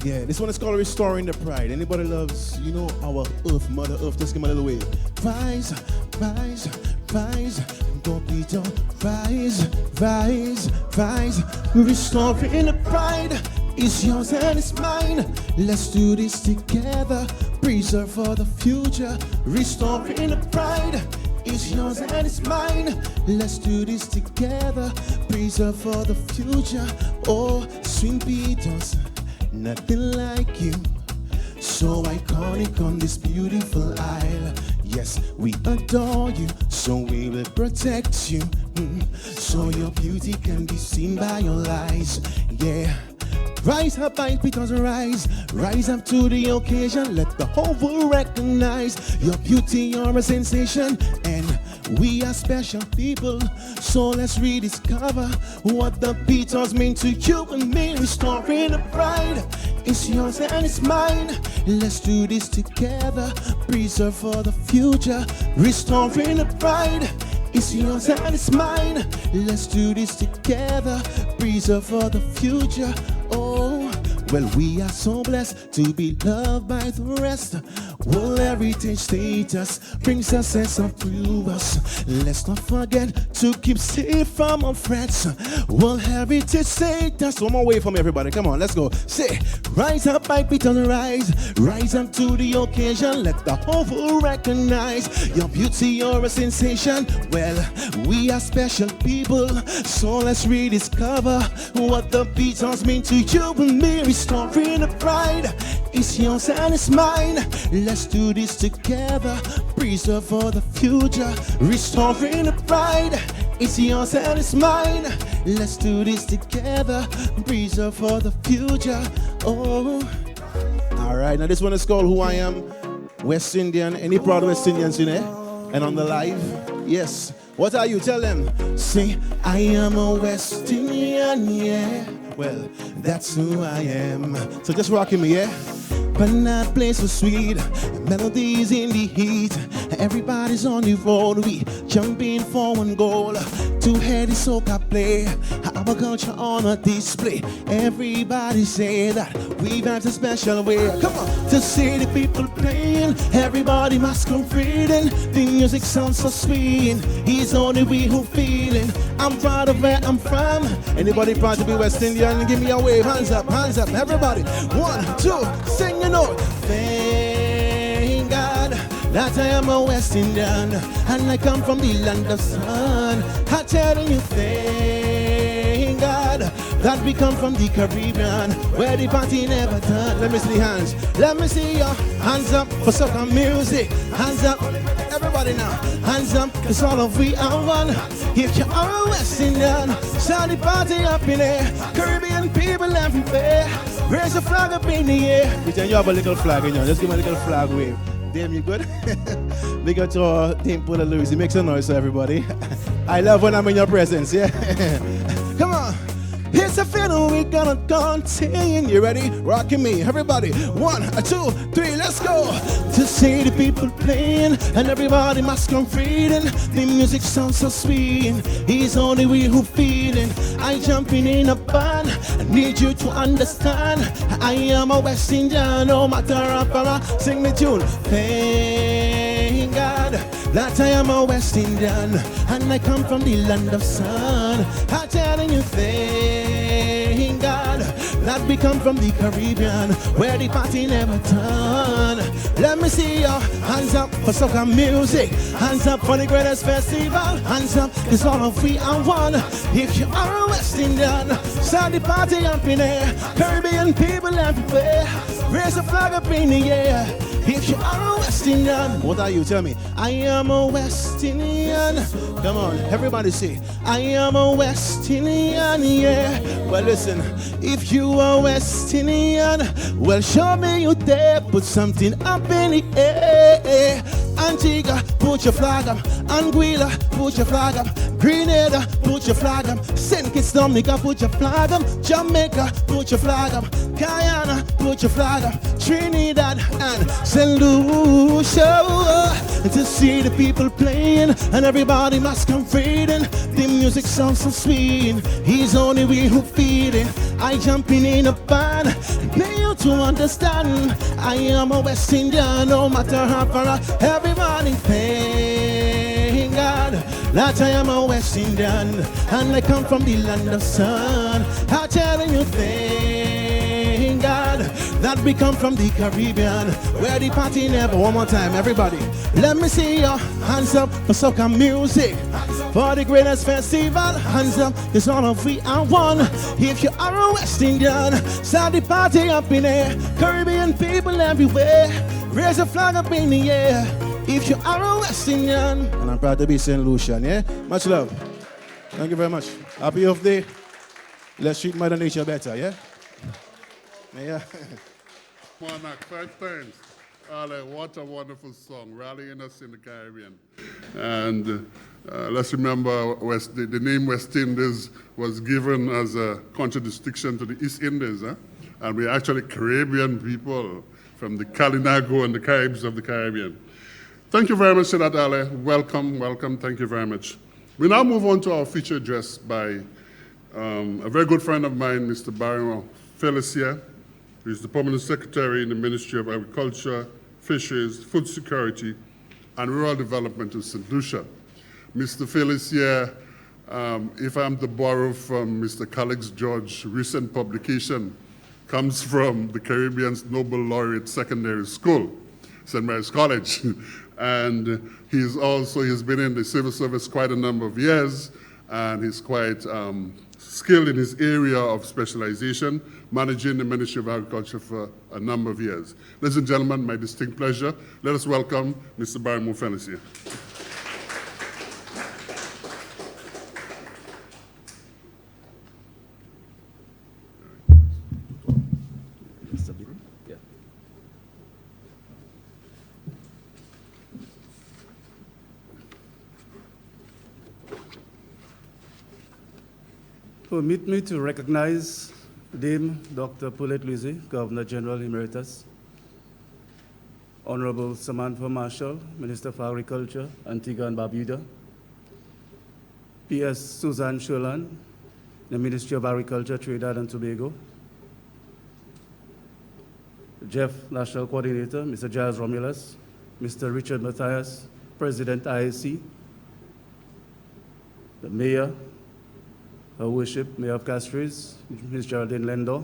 Yeah, this one is called Restoring the Pride. Anybody loves, our Earth, Mother Earth? Just give me a little wave. Rise, rise, rise, don't be done. Rise, rise, rise. Restoring the pride is yours and it's mine. Let's do this together. Preserve for the future. Restoring the pride is yours and it's mine. Let's do this together. Preserve for the future. Oh, Swing Peters. Nothing like you, so iconic on this beautiful isle. Yes, we adore you, so we will protect you. So your beauty can be seen by your eyes. Yeah. Rise up, because rise up to the occasion. Let the whole world recognize your beauty, you're a sensation, and we are special people. So let's rediscover what the Beatles mean to you and me. Restoring the pride, it's yours and it's mine. Let's do this together. Preserve for the future. Restoring the pride, it's yours and it's mine. Let's do this together. Preserve for the future. Oh, well, we are so blessed to be loved by the rest. World Heritage status brings a sense of us. Let's not forget to keep safe from our threats. World Heritage status. One more way from everybody. Come on, let's go. Say, rise up, Peters, rise. Rise up to the occasion. Let the whole world recognize your beauty, you're a sensation. Well, we are special people, so let's rediscover what the Beatles mean to you and me. Restoring the pride, it's yours and it's mine. Let's do this together. Preserve for the future. Restoring the pride, it's yours and it's mine. Let's do this together. Preserve for the future. Oh. All right, now this one is called Who I Am. West Indian. Any proud West Indians in there? And on the live? Yes. What are you? Tell them. Say, I am a West Indian, yeah. Well, that's who I am. So just rocking me, yeah? But that place was sweet, melodies in the heat. Everybody's on the road, we jumping for one goal. Two-headed soca play, our culture on a display. Everybody say that we've had a special way. Come on, to see the people playing, everybody masquerading. The music sounds so sweet, it's only we who feeling. I'm proud of where I'm from. Anybody proud to be West Indian? Give me a wave, hands up, everybody. 1, 2, sing your note. Thank God that I am a West Indian and I come from the land of sun. I tell you, thank God that we come from the Caribbean where the party never done. Let me see the hands. Let me see your hands up for soca music. Hands up, everybody now. Hands up, cause all of we are one. If you are a West Indian, start the party up in there. Caribbean people everywhere. Raise a flag up in the air. Pretend you have a little flag in you. Just give me a little flag wave. Damn, you good? Big up to our team, Paula Louis. He makes a noise to everybody. I love when I'm in your presence, yeah? Come on. Here's a feeling we're gonna continue. You ready? Rocking me, everybody. 1, 2, 3, let's go. To see the people playing and everybody masquerading. The music sounds so sweet. It's only we who feeling. I jumping in a band. I need you to understand. I am a West Indian, no matter how. Sing me tune. Thank God that I am a West Indian and I come from the land of sun. I'm telling you, thank God that we come from the Caribbean where the party never done. Let me see your hands up for soca music. Hands up for the greatest festival. Hands up, cause all of we are one. If you are a West Indian, start the party up in there. Caribbean people everywhere. Raise a flag up in the air. If you are a West Indian, what are you? Tell me. I am a West Indian. Come on, everybody say, I am a West Indian, yeah. Well, listen, if you are West Indian, well, show me you there. Put something up in the air. Antigua, put your flag up. Anguilla, put your flag up. Grenada, put your flag up. St. Kitts, Dominica, put your flag up. Jamaica, put your flag up. Guyana, put your flag up. Trinidad and St. Lucia, to see the people playing and everybody masquerading. The music sounds so sweet. He's only we who feed it. I jumping in a band, pay you to understand. I am a West Indian, no matter how far. Everybody thank God that I am a West Indian, and I come from the land of sun. I'm telling you thank God that we come from the Caribbean, where the party never. One more time, everybody. Let me see your hands up for soca music, for the greatest festival. Hands up, it's all of we are one. If you are a West Indian, start the party up in air. Caribbean people everywhere, raise a flag up in the air. If you are a West Indian, and I'm proud to be St. Lucian, yeah? Much love. Thank you very much. Happy Earth Day. Let's treat Mother Nature better, yeah? Yeah. Monarch, 5 times. Ale, what a wonderful song, rallying us in the Caribbean. And let's remember the name West Indies was given as a contradistinction to the East Indies. And we're actually Caribbean people from the Kalinago and the Caribs of the Caribbean. Thank you very much for that, Ale. Welcome, welcome. Thank you very much. We now move on to our feature address by a very good friend of mine, Mr. Barry Felicia, who is the Permanent Secretary in the Ministry of Agriculture, Fisheries, Food Security, and Rural Development in St. Lucia. Mr. Felicia, if I'm to borrow from Mr. Calix George's recent publication, comes from the Caribbean's Nobel Laureate Secondary School, St. Mary's College. And he's been in the civil service quite a number of years, and he's quite skilled in his area of specialization, managing the Ministry of Agriculture for a number of years. Ladies and gentlemen, my distinct pleasure. Let us welcome Mr. Barry Felicia. Permit me to recognize Dame Dr. Paulette Louise, Governor General Emeritus, Honorable Samantha Marshall, Minister for Agriculture, Antigua and Barbuda, P.S. Suzanne Sherland, the Ministry of Agriculture, Trinidad and Tobago, Jeff National Coordinator, Mr. Giles Romulus, Mr. Richard Matthias, President IAC, the Mayor, Her Worship, Mayor of Castries, Ms. Geraldine Lendor,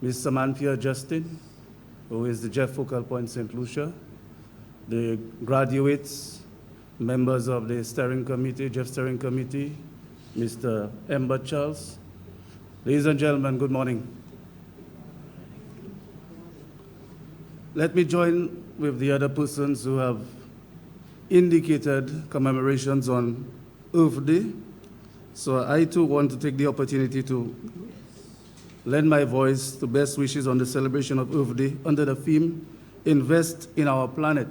Ms. Samantha Justin, who is the Jeff Focal Point St. Lucia, the graduates, members of the steering committee, Jeff Steering Committee, Mr. Ember Charles. Ladies and gentlemen, good morning. Let me join with the other persons who have indicated commemorations on Earth Day. So I too want to take the opportunity to lend my voice to best wishes on the celebration of Earth Day under the theme, Invest in Our Planet.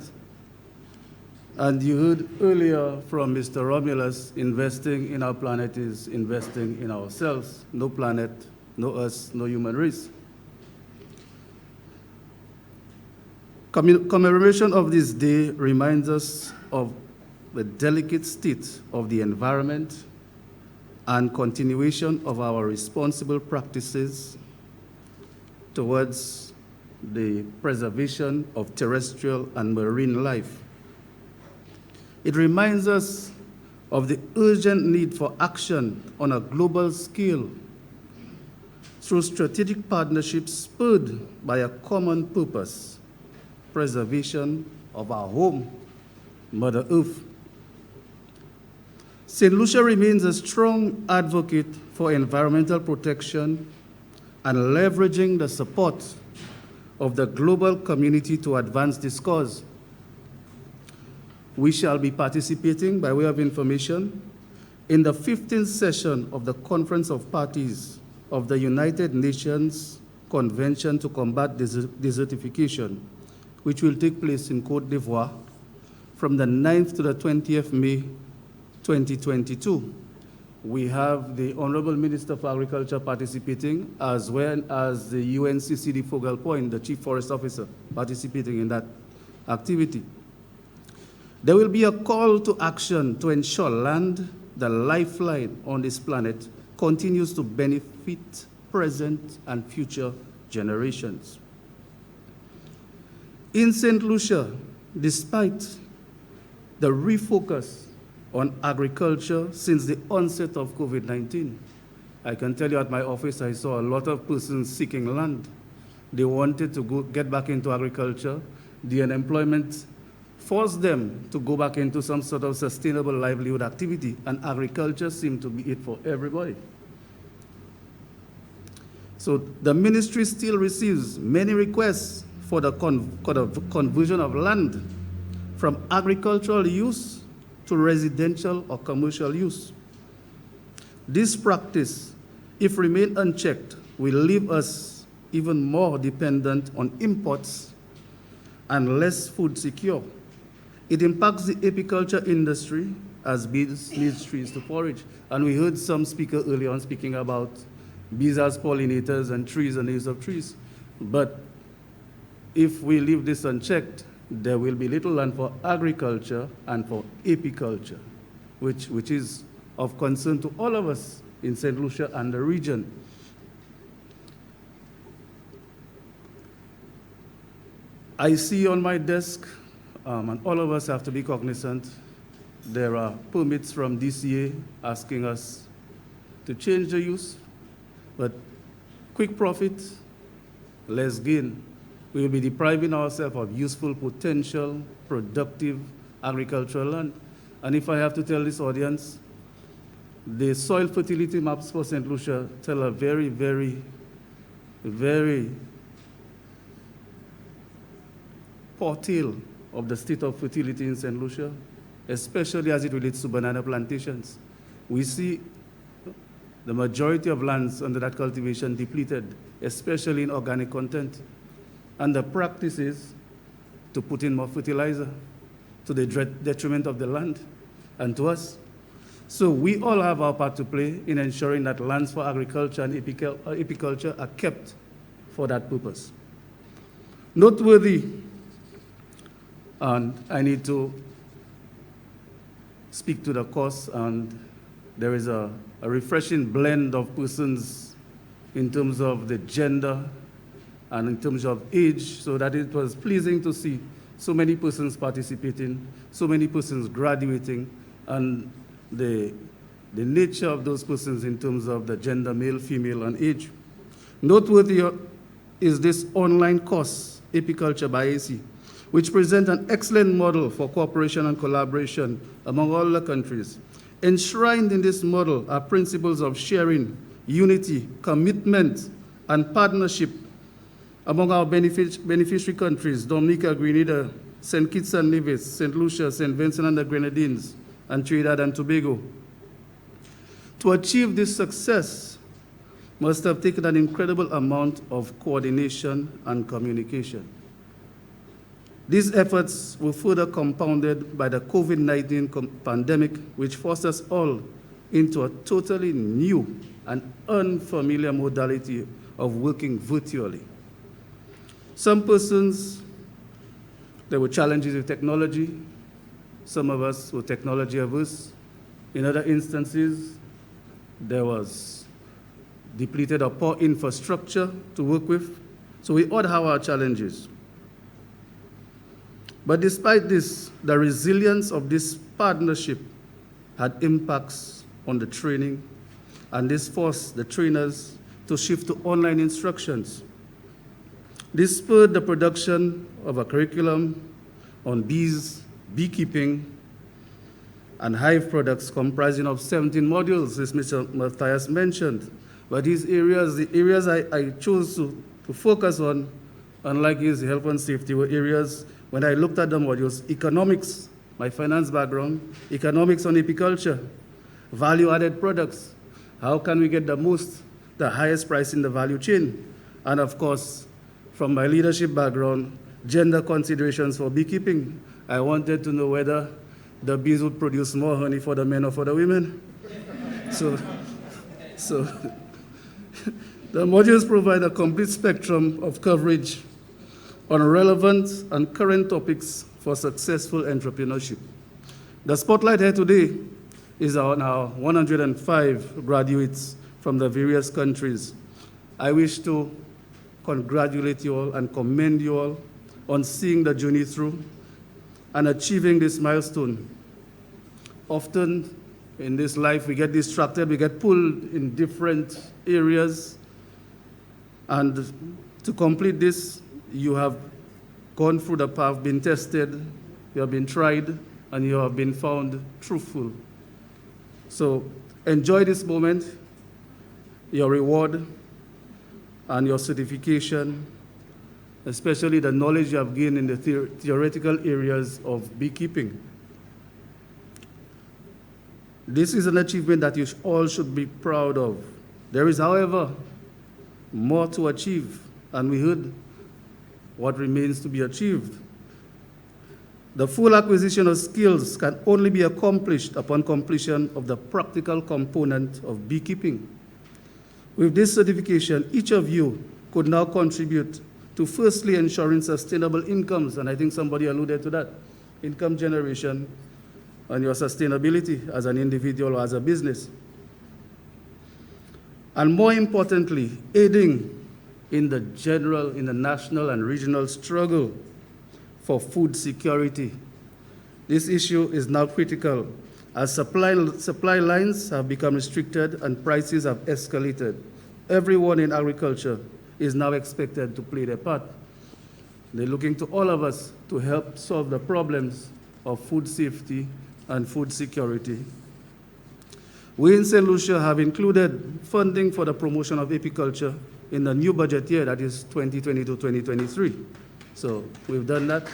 And you heard earlier from Mr. Romulus, investing in our planet is investing in ourselves. No planet, no us, no human race. Commemoration of this day reminds us of the delicate state of the environment and continuation of our responsible practices towards the preservation of terrestrial and marine life. It reminds us of the urgent need for action on a global scale through strategic partnerships spurred by a common purpose, preservation of our home, Mother Earth. St. Lucia remains a strong advocate for environmental protection and leveraging the support of the global community to advance this cause. We shall be participating, by way of information, in the 15th session of the Conference of Parties of the United Nations Convention to Combat Desertification, which will take place in Côte d'Ivoire from the 9th to the 20th May 2022. We have the Honorable Minister for Agriculture participating, as well as the UNCCD Focal Point, the Chief Forest Officer, participating in that activity. There will be a call to action to ensure land, the lifeline on this planet, continues to benefit present and future generations. In St. Lucia, despite the refocus on agriculture since the onset of COVID-19, I can tell you at my office I saw a lot of persons seeking land. They wanted to get back into agriculture. The unemployment forced them to go back into some sort of sustainable livelihood activity, and agriculture seemed to be it for everybody. So the ministry still receives many requests for the conversion of land from agricultural use to residential or commercial use. This practice, if remain unchecked, will leave us even more dependent on imports and less food secure. It impacts the apiculture industry as bees need trees to forage. And we heard some speaker earlier on speaking about bees as pollinators and trees and the use of trees. But if we leave this unchecked, there will be little land for agriculture and for apiculture, which is of concern to all of us in St. Lucia and the region. I see on my desk, and all of us have to be cognizant, there are permits from DCA asking us to change the use, but quick profit, less gain. We will be depriving ourselves of useful, potential, productive agricultural land. And if I have to tell this audience, the soil fertility maps for St. Lucia tell a very, very, very poor tale of the state of fertility in St. Lucia, especially as it relates to banana plantations. We see the majority of lands under that cultivation depleted, especially in organic content. And the practice is to put in more fertilizer to the detriment of the land and to us. So we all have our part to play in ensuring that lands for agriculture and apiculture are kept for that purpose. Noteworthy, and I need to speak to the cause, and there is a refreshing blend of persons in terms of the gender and in terms of age, so that it was pleasing to see so many persons participating, so many persons graduating, and the nature of those persons in terms of the gender, male, female, and age. Noteworthy is this online course, Apiculture by AC, which presents an excellent model for cooperation and collaboration among all the countries. Enshrined in this model are principles of sharing, unity, commitment, and partnership among our beneficiary countries, Dominica, Grenada, St. Kitts and Nevis, St. Lucia, St. Vincent and the Grenadines, and Trinidad and Tobago. To achieve this success must have taken an incredible amount of coordination and communication. These efforts were further compounded by the COVID-19 pandemic, which forced us all into a totally new and unfamiliar modality of working virtually. Some persons, there were challenges with technology. Some of us were technology averse. In other instances, there was depleted or poor infrastructure to work with. So we all have our challenges. But despite this, the resilience of this partnership had impacts on the training, and this forced the trainers to shift to online instructions. This spurred the production of a curriculum on bees, beekeeping, and hive products comprising of 17 modules, as Mr. Matthias mentioned. But these areas, the areas I chose to focus on unlike his health and safety, were areas when I looked at the modules, economics, my finance background, economics on apiculture, value-added products, how can we get the highest price in the value chain, and of course, from my leadership background, gender considerations for beekeeping. I wanted to know whether the bees would produce more honey for the men or for the women. So the modules provide a complete spectrum of coverage on relevant and current topics for successful entrepreneurship. The spotlight here today is on our 105 graduates from the various countries. I wish to congratulate you all and commend you all on seeing the journey through and achieving this milestone. Often in this life, we get distracted, we get pulled in different areas, and to complete this, you have gone through the path, been tested, you have been tried, and you have been found truthful. So enjoy this moment, your reward, and your certification, especially the knowledge you have gained in the theoretical areas of beekeeping. This is an achievement that you all should be proud of. There is, however, more to achieve, and we heard what remains to be achieved. The full acquisition of skills can only be accomplished upon completion of the practical component of beekeeping. With this certification, each of you could now contribute to firstly ensuring sustainable incomes, and I think somebody alluded to that, income generation and your sustainability as an individual or as a business. And more importantly, aiding in the national and regional struggle for food security. This issue is now critical as supply lines have become restricted and prices have escalated. Everyone in agriculture is now expected to play their part. They're looking to all of us to help solve the problems of food safety and food security. We in St. Lucia have included funding for the promotion of apiculture in the new budget year, that is 2022-2023. So we've done that.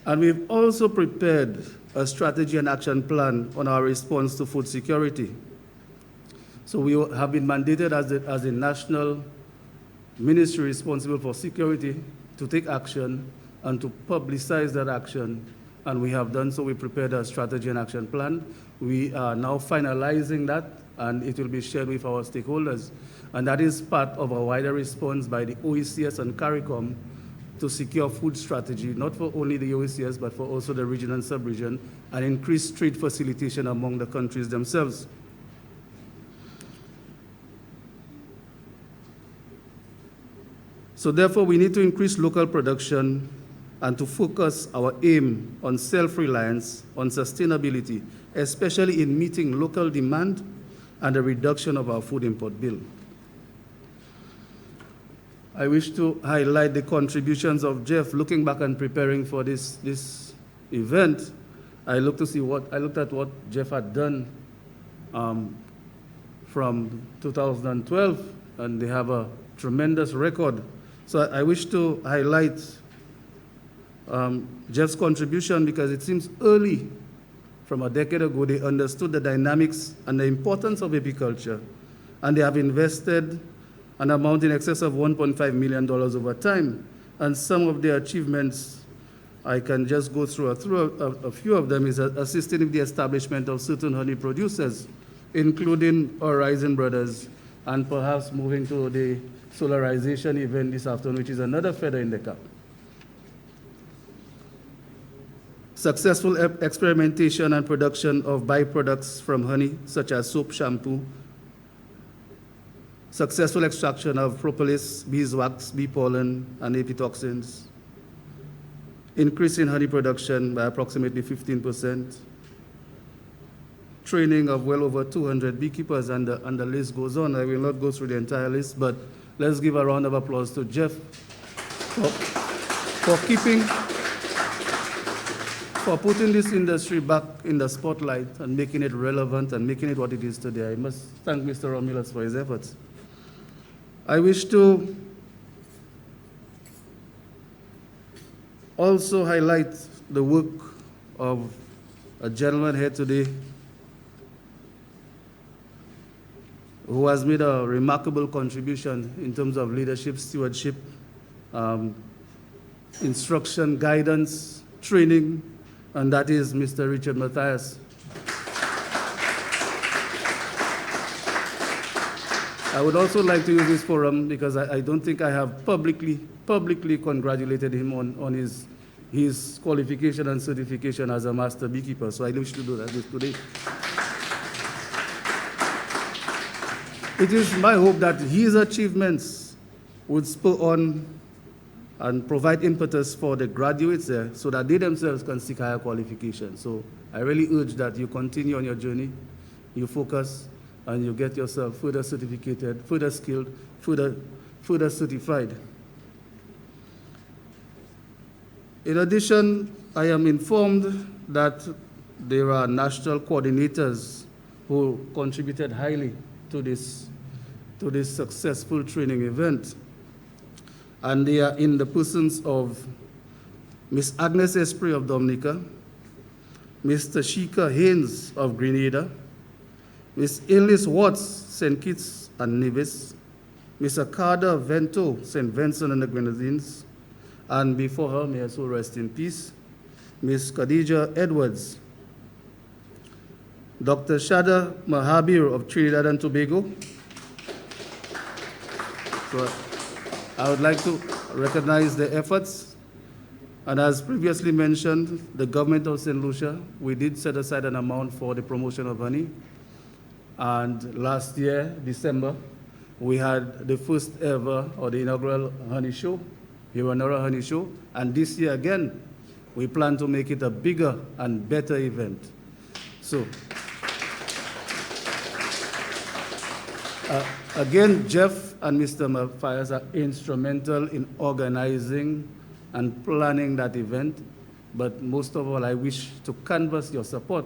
And we've also prepared a strategy and action plan on our response to food security. So we have been mandated as the national ministry responsible for security to take action and to publicize that action. And we have done so. We prepared a strategy and action plan. We are now finalizing that, and it will be shared with our stakeholders. And that is part of a wider response by the OECS and CARICOM to secure food strategy, not for only the OECS, but for also the region and sub-region, and increase trade facilitation among the countries themselves. So therefore, we need to increase local production and to focus our aim on self-reliance, on sustainability, especially in meeting local demand and the reduction of our food import bill. I wish to highlight the contributions of Jeff. Looking back and preparing for this event, I looked at what Jeff had done from 2012, and they have a tremendous record. So I wish to highlight Jeff's contribution because it seems early, from a decade ago, they understood the dynamics and the importance of apiculture, and they have invested an amount in excess of $1.5 million over time. And some of their achievements, I can just go through a few of them, is assisting in the establishment of certain honey producers, including Horizon Brothers, and perhaps moving to the solarization event this afternoon, which is another feather in the cap. Successful experimentation and production of byproducts from honey, such as soap, shampoo. Successful extraction of propolis, beeswax, bee pollen, and apitoxins. Increase in honey production by approximately 15%. Training of well over 200 beekeepers, and the list goes on. I will not go through the entire list, but let's give a round of applause to Jeff for putting this industry back in the spotlight and making it relevant and making it what it is today. I must thank Mr. Romulus for his efforts. I wish to also highlight the work of a gentleman here today who has made a remarkable contribution in terms of leadership, stewardship, instruction, guidance, training, and that is Mr. Richard Matthias. I would also like to use this forum because I don't think I have publicly congratulated him on his qualification and certification as a master beekeeper. So I wish to do that today. It is my hope that his achievements would spur on and provide impetus for the graduates there so that they themselves can seek higher qualifications. So I really urge that you continue on your journey, you focus, and you get yourself further certificated, further skilled, further certified. In addition, I am informed that there are national coordinators who contributed highly to this successful training event. And they are in the persons of Ms. Agnes Esprit of Dominica, Mr. Sheikha Haynes of Grenada, Ms. Inlis Watts, St. Kitts and Nevis, Ms. Akada Vento, St. Vincent and the Grenadines, and before her, may her soul rest in peace, Ms. Khadija Edwards, Dr. Shada Mahabir of Trinidad and Tobago. So I would like to recognize the efforts. And as previously mentioned, the government of St. Lucia, we did set aside an amount for the promotion of honey. And last year, December, we had the first ever, or the inaugural honey show, Iyanola Honey Show. And this year again, we plan to make it a bigger and better event. So, again, Jeff and Mr. Matthias are instrumental in organizing and planning that event. But most of all, I wish to canvass your support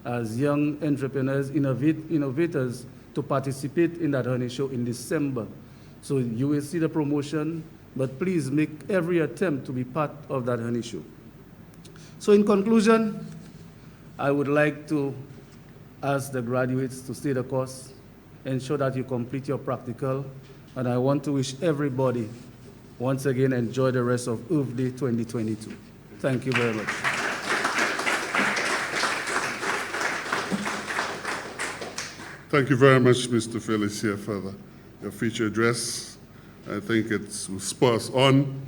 as young entrepreneurs, innovators, to participate in that honey show in December. So you will see the promotion, but please make every attempt to be part of that honey show. So in conclusion, I would like to ask the graduates to stay the course, ensure that you complete your practical, and I want to wish everybody, once again, enjoy the rest of Earth Day 2022. Thank you very much. Thank you very much, Mr. Felicia, for your feature address. I think it's spur us on.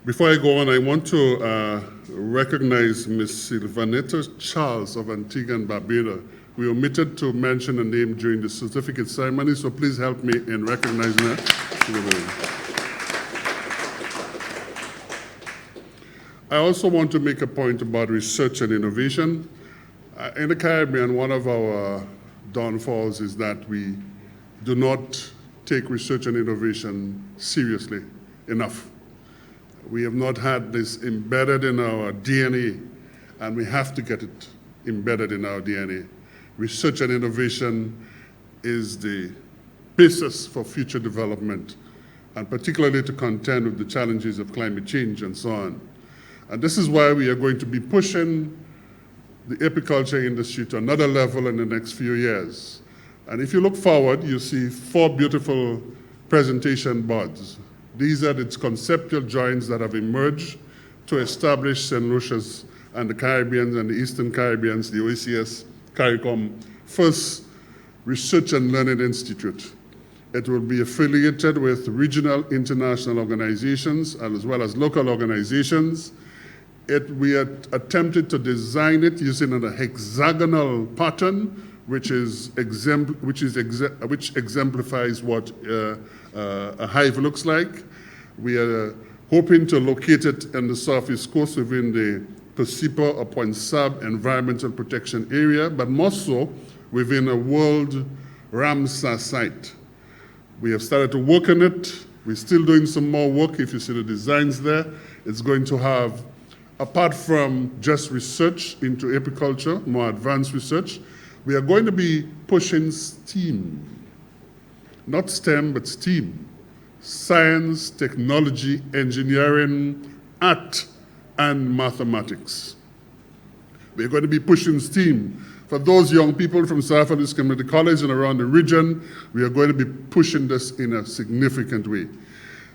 Before I go on, I want to recognize Ms. Sylvanetta Charles of Antigua and Barbuda. We omitted to mention her name during the certificate ceremony, so please help me in recognizing her. I also want to make a point about research and innovation. In the Caribbean, one of our downfalls is that we do not take research and innovation seriously enough. We have not had this embedded in our DNA, and we have to get it embedded in our DNA. Research and innovation is the basis for future development, and particularly to contend with the challenges of climate change and so on. And this is why we are going to be pushing the apiculture industry to another level in the next few years. And if you look forward, you see 4 beautiful presentation boards. These are its conceptual joints that have emerged to establish St. Lucia's and the Caribbean and the Eastern Caribbeans, the OECS CARICOM, first Research and Learning Institute. It will be affiliated with regional international organizations as well as local organizations. We had attempted to design it using a hexagonal pattern, which exemplifies what a hive looks like. We are hoping to locate it in the southeast coast within the Percipa or Point Sab Environmental Protection Area, but more so within a World Ramsar site. We have started to work on it. We're still doing some more work. If you see the designs there, it's going to have, apart from just research into apiculture, more advanced research, we are going to be pushing STEAM. Not STEM, but STEAM. science, technology, engineering, art, and mathematics. We're going to be pushing STEAM. For those young people from South Africa's Community College and around the region, we are going to be pushing this in a significant way.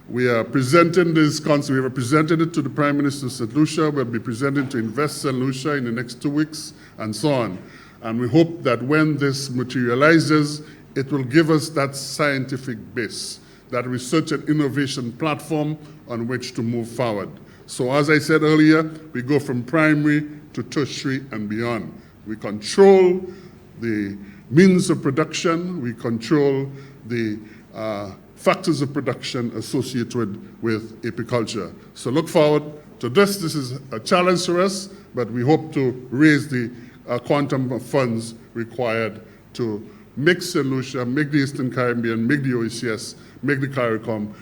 We are presenting this concept, we have presented it to the Prime Minister of St. Lucia, we'll be presenting to Invest St. Lucia in the next 2 weeks, and so on. And we hope that when this materializes, it will give us that scientific base, that research and innovation platform on which to move forward. So as I said earlier, we go from primary to tertiary and beyond. We control the means of production, we control the factors of production associated with apiculture. So look forward to this. This is a challenge for us, but we hope to raise the quantum of funds required to make St. Lucia, make the Eastern Caribbean, make the OECS, make the CARICOM,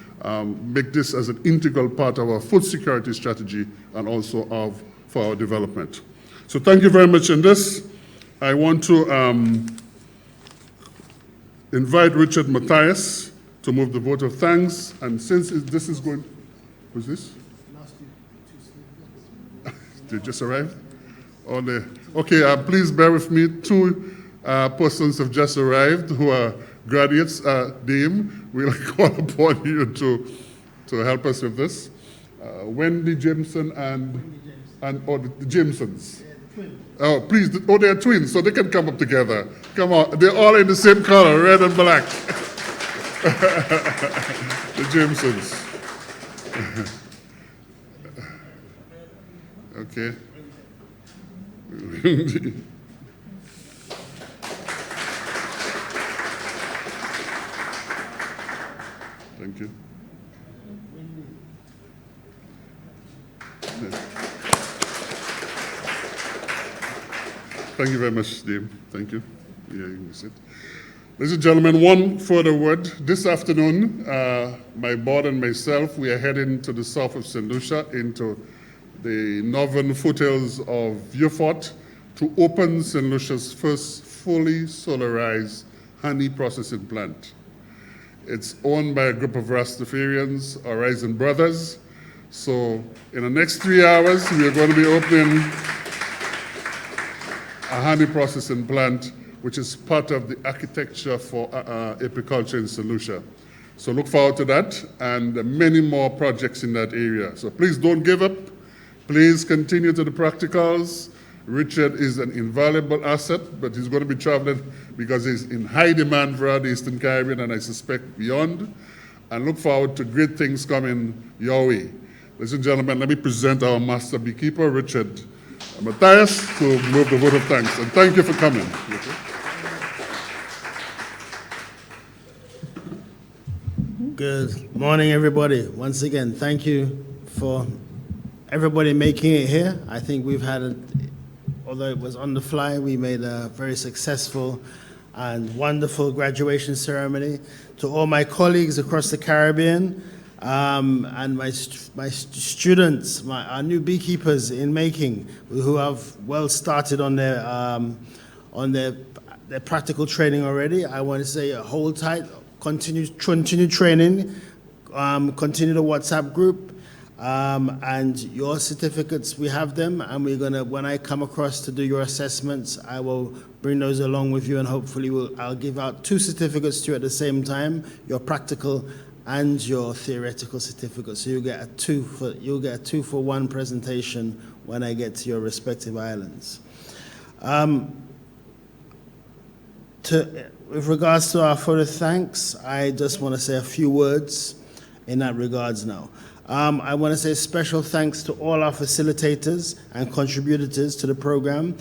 make this as an integral part of our food security strategy and also for our development. So thank you very much in this. I want to invite Richard Matthias to move the vote of thanks. And since this is going, who's this? They just arrived? Okay, please bear with me. 2 persons have just arrived who are graduates. Dame, we'll call upon you to help us with this. Wendy Jameson and the Jamesons. Oh, please, they're twins, so they can come up together. Come on, they're all in the same color, red and black. The Jamesons. Okay. Thank you. Thank you very much, Steve. Thank you. Yeah, you can sit. Ladies and gentlemen, one further word. This afternoon, my board and myself, we are heading to the south of St. Lucia into the northern foothills of Vieux-Fort to open St. Lucia's first fully solarized honey processing plant. It's owned by a group of Rastafarians, Horizon Brothers. So in the next 3 hours, we are going to be opening a honey processing plant, which is part of the architecture for apiculture in St. Lucia. So look forward to that and many more projects in that area. So please don't give up. Please continue to the practicals. Richard is an invaluable asset, but he's going to be traveling because he's in high demand for the Eastern Caribbean and I suspect beyond. And look forward to great things coming your way. Ladies and gentlemen, let me present our master beekeeper, Richard Matthias, to move the vote of thanks. And thank you for coming. Good morning, everybody. Once again, thank you for everybody making it here. I think we've had, although it was on the fly, we made a very successful and wonderful graduation ceremony. To all my colleagues across the Caribbean and my students, our new beekeepers in making, who have well started on their practical training already, I want to say hold tight, continue training, continue the WhatsApp group. And your certificates, we have them, and we're gonna, when I come across to do your assessments, I will bring those along with you, and hopefully I'll give out 2 certificates to you at the same time, your practical and your theoretical certificate. So you'll get a 2 for 1 presentation when I get to your respective islands. With regards to our photo thanks, I just want to say a few words in that regards now. I want to say special thanks to all our facilitators and contributors to the program,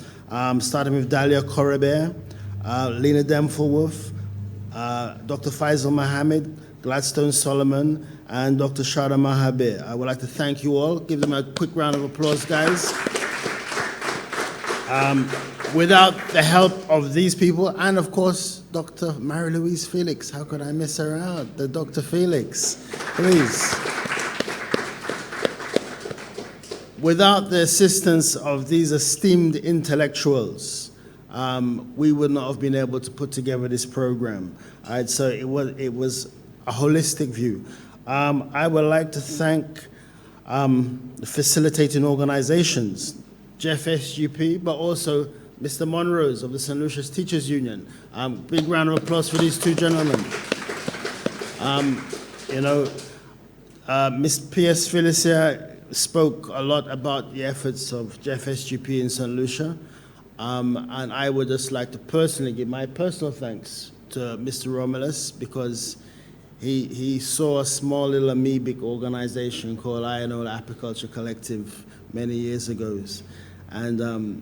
starting with Dalia Korabere, Lena Demfelwolf, Dr. Faisal Mohammed, Gladstone Solomon, and Dr. Shada Mahabir. I would like to thank you all. Give them a quick round of applause, guys. Without the help of these people, and of course, Dr. Mary-Louise Felix. How could I miss her out? The Dr. Felix, please. Without the assistance of these esteemed intellectuals, we would not have been able to put together this program. So it was a holistic view. I would like to thank the facilitating organizations, Jeff SGP, but also Mr. Monrose of the St. Lucia's Teachers Union. Big round of applause for these two gentlemen. Ms. P.S. Felicia spoke a lot about the efforts of Jeff SGP in St. Lucia, and I would just like to personally give my personal thanks to Mr. Romulus, because he saw a small little amoebic organization called Iyanola Apiculture Collective many years ago, and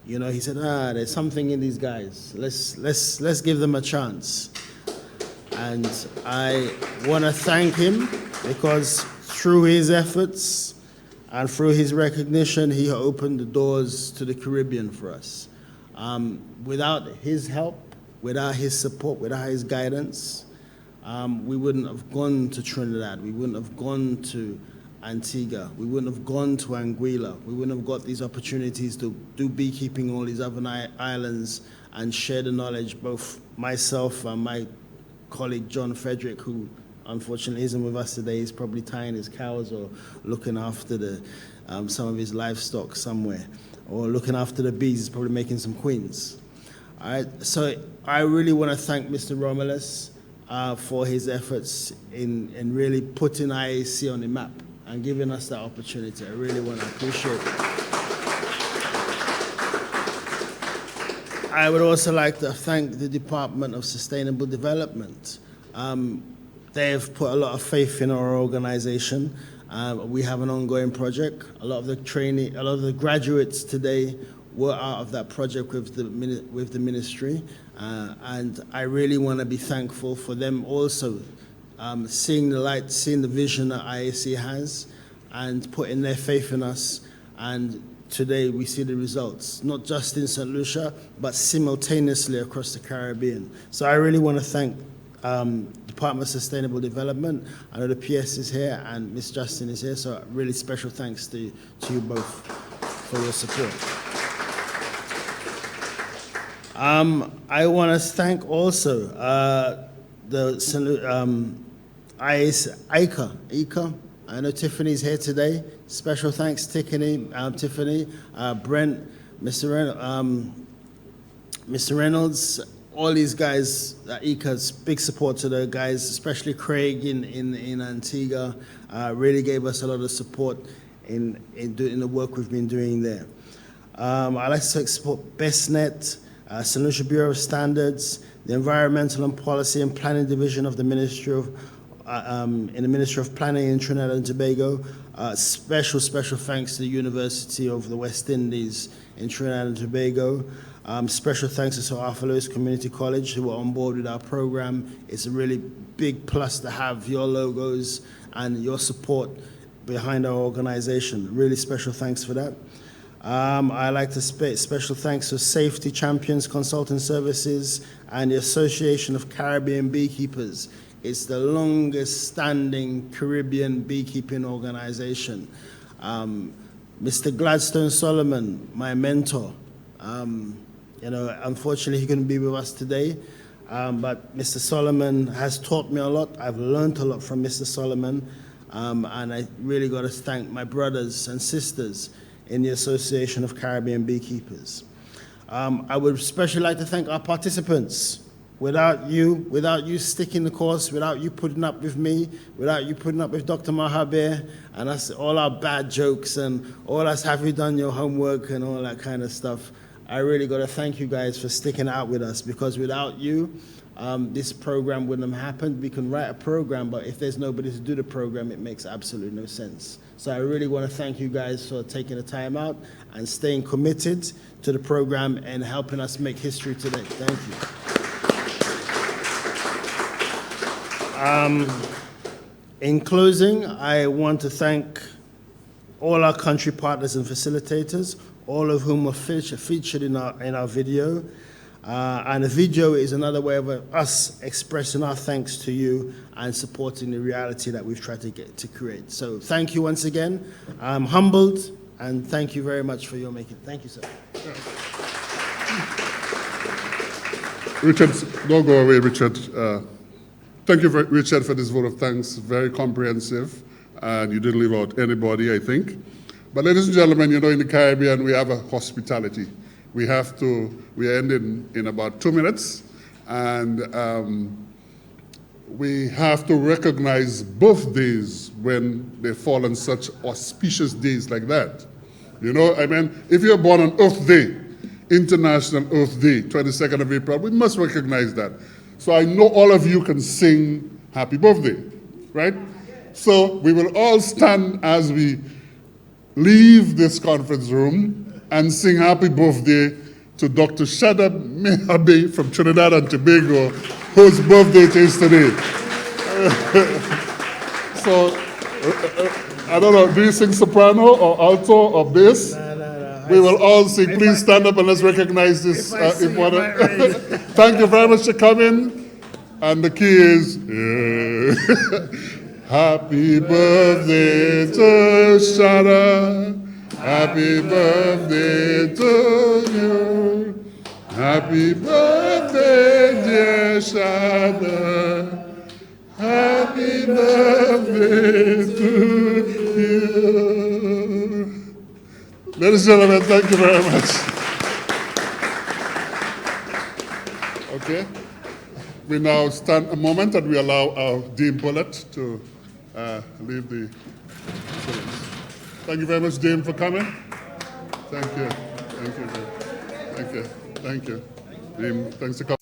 he said, there's something in these guys. Let's give them a chance. And I want to thank him, because through his efforts and through his recognition, he opened the doors to the Caribbean for us. Without his help, without his support, without his guidance, we wouldn't have gone to Trinidad. We wouldn't have gone to Antigua. We wouldn't have gone to Anguilla. We wouldn't have got these opportunities to do beekeeping on all these other islands and share the knowledge, both myself and my colleague John Frederick, who unfortunately isn't with us today. He's probably tying his cows or looking after some of his livestock somewhere, or looking after the bees. He's probably making some queens. All right, so I really want to thank Mr. Romulus for his efforts in really putting IAC on the map and giving us that opportunity. I really want to appreciate it. I would also like to thank the Department of Sustainable Development. They have put a lot of faith in our organization. We have an ongoing project. A lot of the graduates today were out of that project with the ministry, and I really want to be thankful for them also seeing the light, seeing the vision that IAC has, and putting their faith in us. And today we see the results, not just in St. Lucia, but simultaneously across the Caribbean. So I really want to thank Department of Sustainable Development. I know the PS is here and Ms. Justin is here, so really special thanks to you both for your support. I want to thank also the ICA. I know Tiffany's here today. Special thanks, Tiffany, Brent, Mr. Reynolds, all these guys at ICA's, big support to the guys, especially Craig in Antigua, really gave us a lot of support in the work we've been doing there. I'd like to support BestNet, St. Lucia Bureau of Standards, the Environmental and Policy and Planning Division of the Ministry of Planning in Trinidad and Tobago. Special thanks to the University of the West Indies in Trinidad and Tobago. Special thanks to Sir Arthur Lewis Community College, who were on board with our program. It's a really big plus to have your logos and your support behind our organization. Really special thanks for that. I'd like to special thanks to Safety Champions Consulting Services and the Association of Caribbean Beekeepers. It's the longest standing Caribbean beekeeping organization. Mr. Gladstone Solomon, my mentor, unfortunately he couldn't be with us today, but Mr. Solomon has taught me a lot. I've learned a lot from Mr. Solomon, and I really got to thank my brothers and sisters in the Association of Caribbean Beekeepers. I would especially like to thank our participants. Without you sticking the course, without you putting up with me, without you putting up with Dr. Mahabir, and us, all our bad jokes, and all us, have you done your homework, and all that kind of stuff, I really got to thank you guys for sticking out with us, because without you, this program wouldn't have happened. We can write a program, but if there's nobody to do the program, it makes absolutely no sense. So I really want to thank you guys for taking the time out and staying committed to the program and helping us make history today. Thank you. In closing, I want to thank all our country partners and facilitators, all of whom were featured in our video. And the video is another way of us expressing our thanks to you and supporting the reality that we've tried to create. So thank you once again. I'm humbled, and thank you very much for your making. Thank you, sir. Richard, don't go away, Richard. Thank you, Richard, for this vote of thanks. Very comprehensive, and you didn't leave out anybody, I think. But ladies and gentlemen, you know, in the Caribbean, we have a hospitality. We are ending in about 2 minutes, and we have to recognize birthdays when they fall on such auspicious days like that. You know, I mean, if you're born on Earth Day, International Earth Day, 22nd of April, we must recognize that. So I know all of you can sing happy birthday, right? So we will all stand as we leave this conference room and sing happy birthday to Dr. Shadab Mehabe from Trinidad and Tobago, whose birthday it is today. So, I don't know, do you sing soprano or alto or bass? We will all sing. Please stand up and let's recognize this important. Thank you very much for coming. And the key is, happy birthday to Shada. Happy birthday to you. Happy birthday, dear Shada. Happy birthday to you. Ladies and gentlemen, thank you very much. Okay. We now stand a moment and we allow our Dean Bullitt to leave the facilities. Thank you very much, Dean, for coming. Thank you. Thank you. Thank you. Thank you. Dean, thanks for coming.